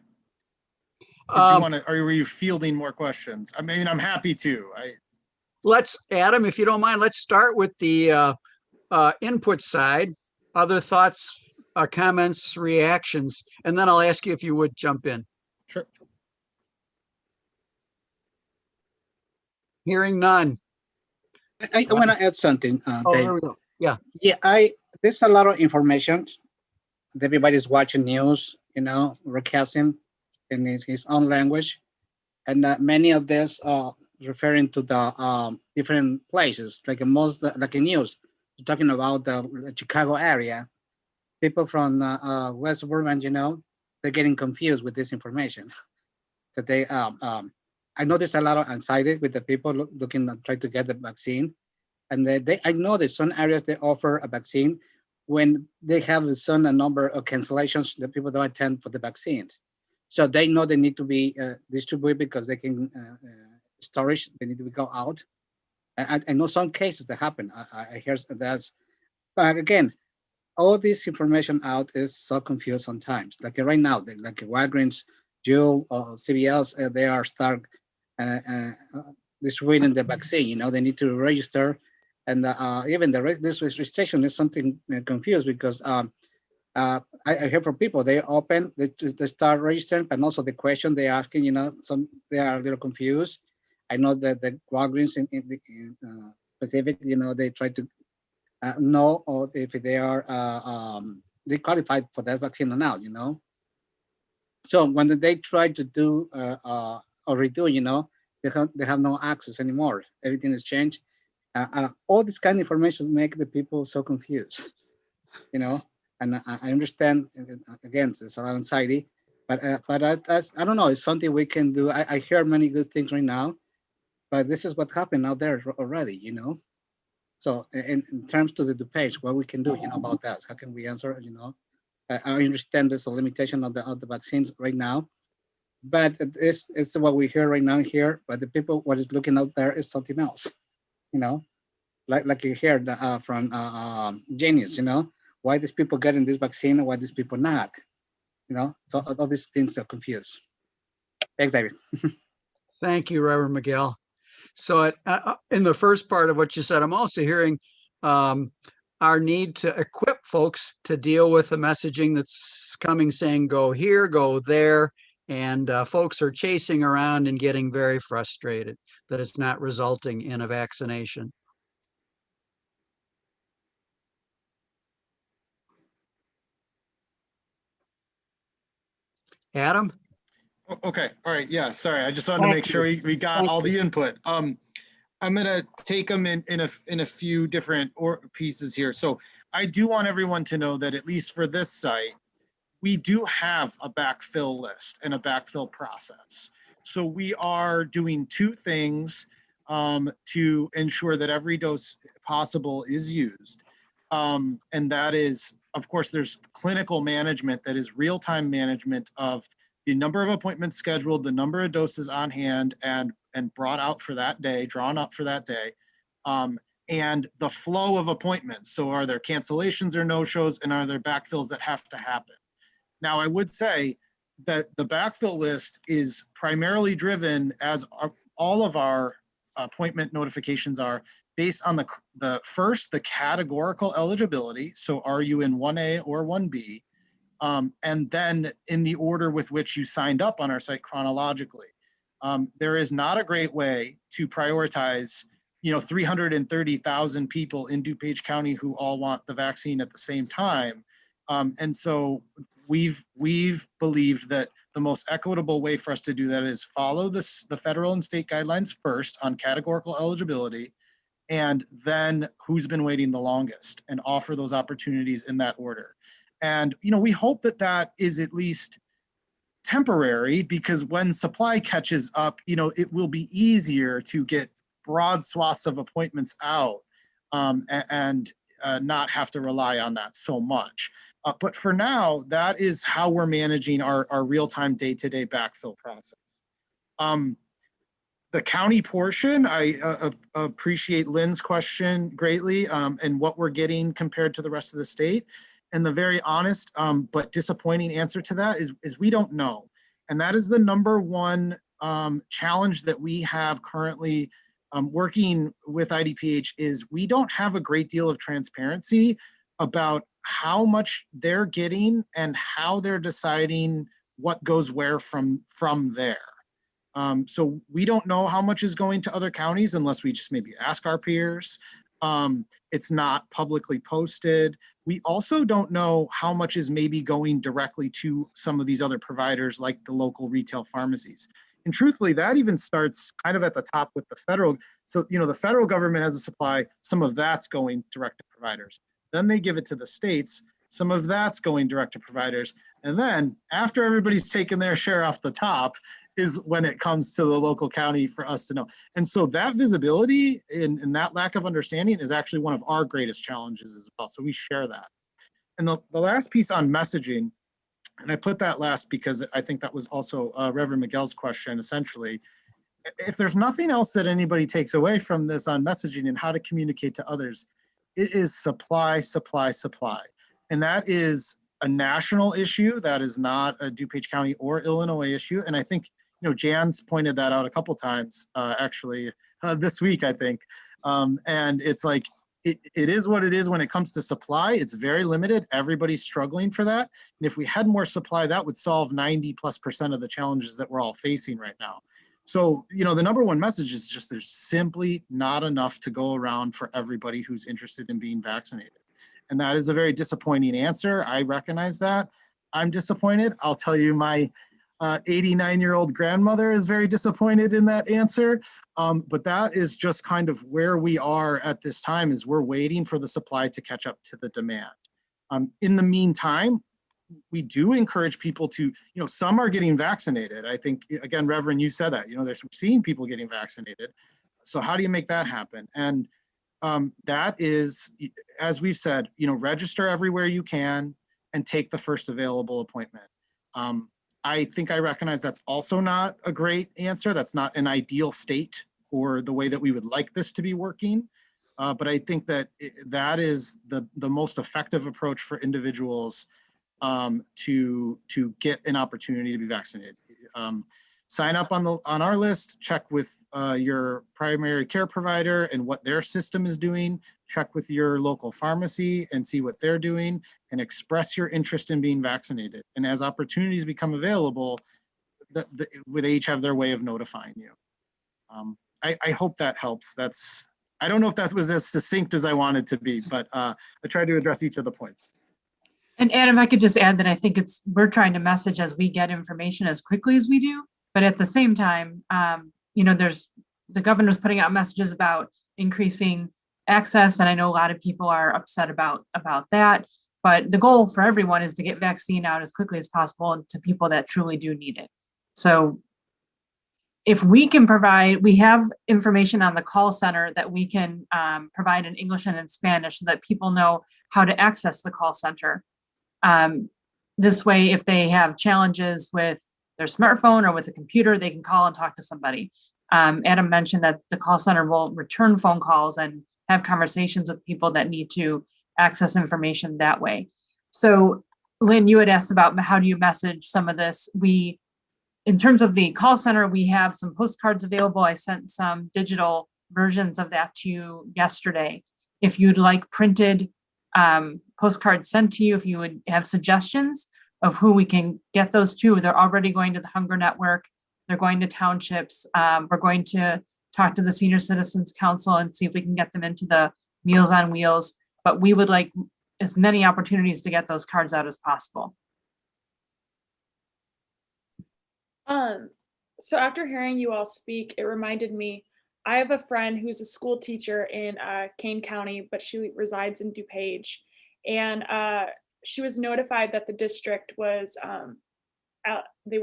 did you want to, or were you fielding more questions? I mean, I'm happy to. Let's, Adam, if you don't mind, let's start with the input side. Other thoughts, comments, reactions, and then I'll ask you if you would jump in. Sure. Hearing none. I want to add something. Oh, Dave. there we go. Yeah. Yeah, there's a lot of information. Everybody's watching news, broadcasting in his own language. And many of this referring to the different places, like in news, talking about the Chicago area. People from West Suburban, they're getting confused with this information. That they, I know there's a lot of anxiety with the people looking to try to get the vaccine. And I know there's some areas they offer a vaccine when they have a certain number of cancellations that people don't attend for the vaccines. So they know they need to be distributed because they can storage, they need to go out. I know some cases that happen. I hear that's, but again, all this information out is so confused sometimes. Like right now, like Walgreens, Jewel, CVS, they are start distributing the vaccine. They need to register. And even this registration is something confused because I hear from people, they open, they start registering, and also the question they're asking, they are a little confused. I know that the Walgreens in specific, they try to know or if they are they qualified for that vaccine or not, So when they try to do or redo, they have no access anymore. Everything is changed. All this kind of information make the people so confused, and I understand, again, it's a lot of anxiety, but I don't know, it's something we can do. I hear many good things right now, but this is what happened out there already, So in terms to the DuPage, what we can do, about that, how can we answer, I understand there's a limitation of the vaccines right now, but it's what we hear right now here, but the people, what is looking out there is something else, like you hear from Genius, why these people getting this vaccine and why these people not, so all these things are confused. Thanks, David. Thank you, Reverend Miguel. So in the first part of what you said, I'm also hearing our need to equip folks to deal with the messaging that's coming saying, go here, go there. And folks are chasing around and getting very frustrated that it's not resulting in a vaccination. Adam? Okay, all right, yeah, sorry, I just wanted to make sure we got all the input. I'm gonna take them in a few different pieces here. So I do want everyone to know that at least for this site, we do have a backfill list and a backfill process. So we are doing two things to ensure that every dose possible is used. And that is, of course, there's clinical management that is real-time management of the number of appointments scheduled, the number of doses on hand and brought out for that day, drawn up for that day, and the flow of appointments. So are there cancellations or no-shows, and are there backfills that have to happen? Now, I would say that the backfill list is primarily driven, as all of our appointment notifications are, based on the categorical eligibility. So are you in 1A or 1B? And then in the order with which you signed up on our site chronologically. There is not a great way to prioritize 330,000 people in DuPage County who all want the vaccine at the same time. And so we've believed that the most equitable way for us to do that is follow the federal and state guidelines first on categorical eligibility, and then who's been waiting the longest, and offer those opportunities in that order. And we hope that that is at least temporary, because when supply catches up, it will be easier to get broad swaths of appointments out, and not have to rely on that so much. But for now, that is how we're managing our real-time day-to-day backfill process. The county portion, I appreciate Lynn's question greatly, and what we're getting compared to the rest of the state. And the very honest but disappointing answer to that is we don't know. And that is the number one challenge that we have currently working with IDPH, is we don't have a great deal of transparency about how much they're getting and how they're deciding what goes where from there. So we don't know how much is going to other counties unless we just maybe ask our peers. It's not publicly posted. We also don't know how much is maybe going directly to some of these other providers like the local retail pharmacies. And truthfully, that even starts kind of at the top with the federal. So, the federal government has a supply, some of that's going direct to providers. Then they give it to the states, some of that's going direct to providers. And then after everybody's taken their share off the top is when it comes to the local county for us to know. And so that visibility and that lack of understanding is actually one of our greatest challenges as well. So we share that. And the last piece on messaging, and I put that last because I think that was also Reverend Miguel's question, essentially. If there's nothing else that anybody takes away from this on messaging and how to communicate to others, it is supply, supply, supply. And that is a national issue. That is not a DuPage County or Illinois issue. And I think, Jan's pointed that out a couple times, actually, this week, I think. And it's like, it is what it is when it comes to supply. It's very limited. Everybody's struggling for that. And if we had more supply, that would solve 90+% of the challenges that we're all facing right now. So, the number one message is just there's simply not enough to go around for everybody who's interested in being vaccinated. And that is a very disappointing answer. I recognize that. I'm disappointed. I'll tell you, my 89-year-old grandmother is very disappointed in that answer. But that is just kind of where we are at this time, is we're waiting for the supply to catch up to the demand. In the meantime, we do encourage people to, some are getting vaccinated. I think, again, Reverend, you said that, there's seeing people getting vaccinated. So how do you make that happen? And that is, as we've said, register everywhere you can and take the first available appointment. I think I recognize that's also not a great answer. That's not an ideal state or the way that we would like this to be working. But I think that that is the most effective approach for individuals to get an opportunity to be vaccinated. Sign up on our list, check with your primary care provider and what their system is doing, check with your local pharmacy and see what they're doing, and express your interest in being vaccinated. And as opportunities become available, they each have their way of notifying you. I hope that helps. I don't know if that was as succinct as I wanted to be, but I tried to address each of the points. And Adam, I could just add that I think we're trying to message as we get information as quickly as we do. But at the same time, there's the governor's putting out messages about increasing access. And I know a lot of people are upset about that. But the goal for everyone is to get vaccine out as quickly as possible to people that truly do need it. So if we can provide, we have information on the call center that we can provide in English and in Spanish so that people know how to access the call center. This way, if they have challenges with their smartphone or with a computer, they can call and talk to somebody. Adam mentioned that the call center will return phone calls and have conversations with people that need to access information that way. So Lynn, you had asked about how do you message some of this. In terms of the call center, we have some postcards available. I sent some digital versions of that to you yesterday. If you'd like printed postcards sent to you, if you would have suggestions of who we can get those to, they're already going to the Hunger Network. They're going to townships. We're going to talk to the Senior Citizens Council and see if we can get them into the Meals on Wheels. But we would like as many opportunities to get those cards out as possible. So after hearing you all speak, it reminded me, I have a friend who's a school teacher in Kane County, but she resides in DuPage. And she was notified that the district was, they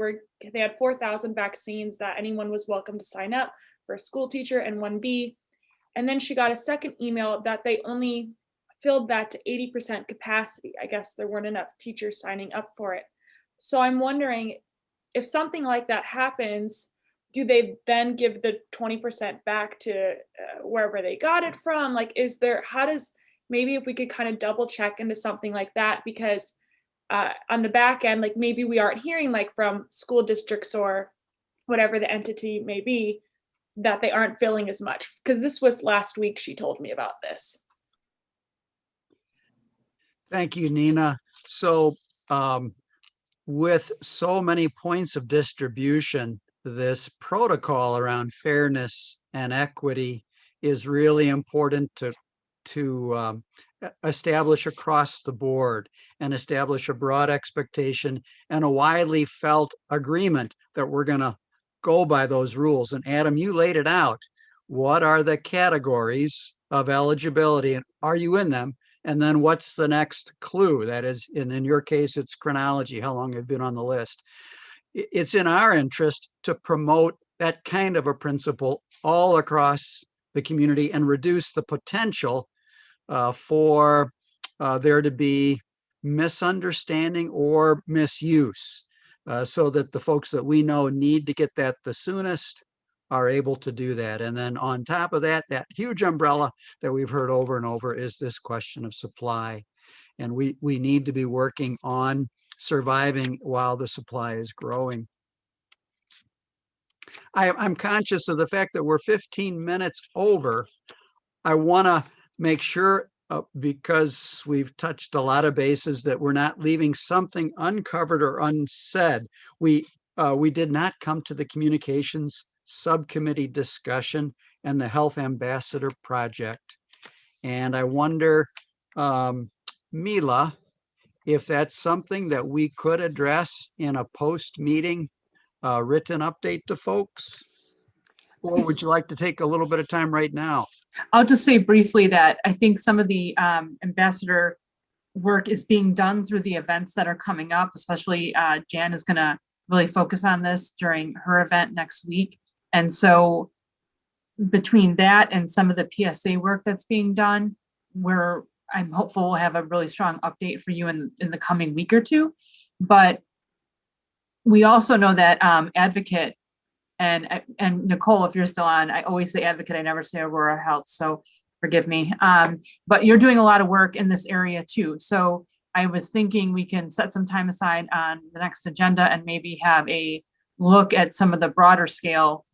had 4,000 vaccines that anyone was welcome to sign up for a school teacher and 1B. And then she got a second email that they only filled that to 80% capacity. I guess there weren't enough teachers signing up for it. So I'm wondering, if something like that happens, do they then give the 20% back to wherever they got it from? Like, maybe if we could kind of double check into something like that, because on the back end, like maybe we aren't hearing like from school districts or whatever the entity may be, that they aren't filling as much. Because this was last week she told me about this. Thank you, Nina. So with so many points of distribution, this protocol around fairness and equity is really important to establish across the board and establish a broad expectation and a widely felt agreement that we're going to go by those rules. And Adam, you laid it out. What are the categories of eligibility and are you in them? And then what's the next clue? That is, in your case, it's chronology, how long you've been on the list. It's in our interest to promote that kind of a principle all across the community and reduce the potential for there to be misunderstanding or misuse, so that the folks that we know need to get that the soonest are able to do that. And then on top of that, that huge umbrella that we've heard over and over is this question of supply. And we need to be working on surviving while the supply is growing. I'm conscious of the fact that we're 15 minutes over. I want to make sure, because we've touched a lot of bases, that we're not leaving something uncovered or unsaid. We did not come to the communications subcommittee discussion and the Health Ambassador Project. And I wonder, Mila, if that's something that we could address in a post-meeting written update to folks, or would you like to take a little bit of time right now? I'll just say briefly that I think some of the ambassador work is being done through the events that are coming up, especially Jan is going to really focus on this during her event next week. And so between that and some of the PSA work that's being done, I'm hopeful we'll have a really strong update for you in the coming week or two. But we also know that Advocate and Nicole, if you're still on, I always say Advocate, I never say Aurora Health, so forgive me. But you're doing a lot of work in this area too. So I was thinking we can set some time aside on the next agenda and maybe have a look at some of the broader scale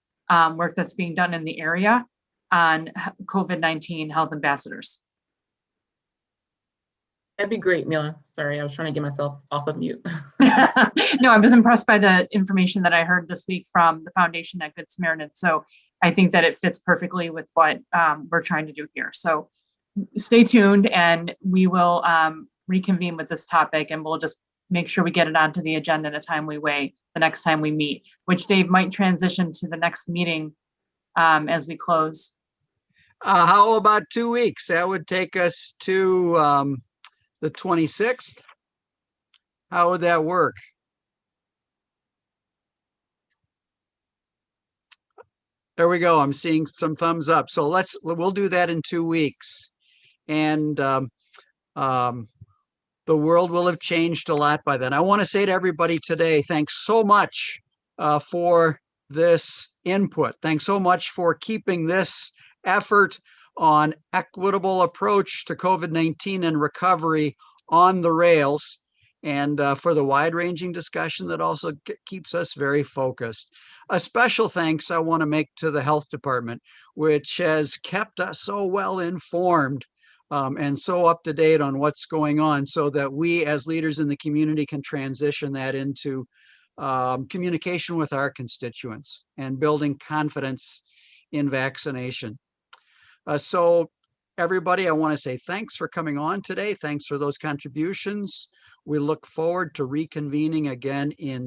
work that's being done in the area on COVID-19 health ambassadors. That'd be great, Mila. Sorry, I was trying to get myself off of mute. No, I was impressed by the information that I heard this week from the foundation at Good Samaritan. So I think that it fits perfectly with what we're trying to do here. So stay tuned and we will reconvene with this topic and we'll just make sure we get it onto the agenda in a timely way the next time we meet, which Dave might transition to the next meeting as we close. How about 2 weeks? That would take us to the 26th. How would that work? There we go. I'm seeing some thumbs up. So we'll do that in 2 weeks. And the world will have changed a lot by then. I want to say to everybody today, thanks so much for this input. Thanks so much for keeping this effort on equitable approach to COVID-19 and recovery on the rails. and for the wide-ranging discussion that also keeps us very focused. A special thanks I want to make to the health department, which has kept us so well informed and so up to date on what's going on, so that we as leaders in the community can transition that into communication with our constituents and building confidence in vaccination. So everybody, I want to say thanks for coming on today. Thanks for those contributions. We look forward to reconvening again in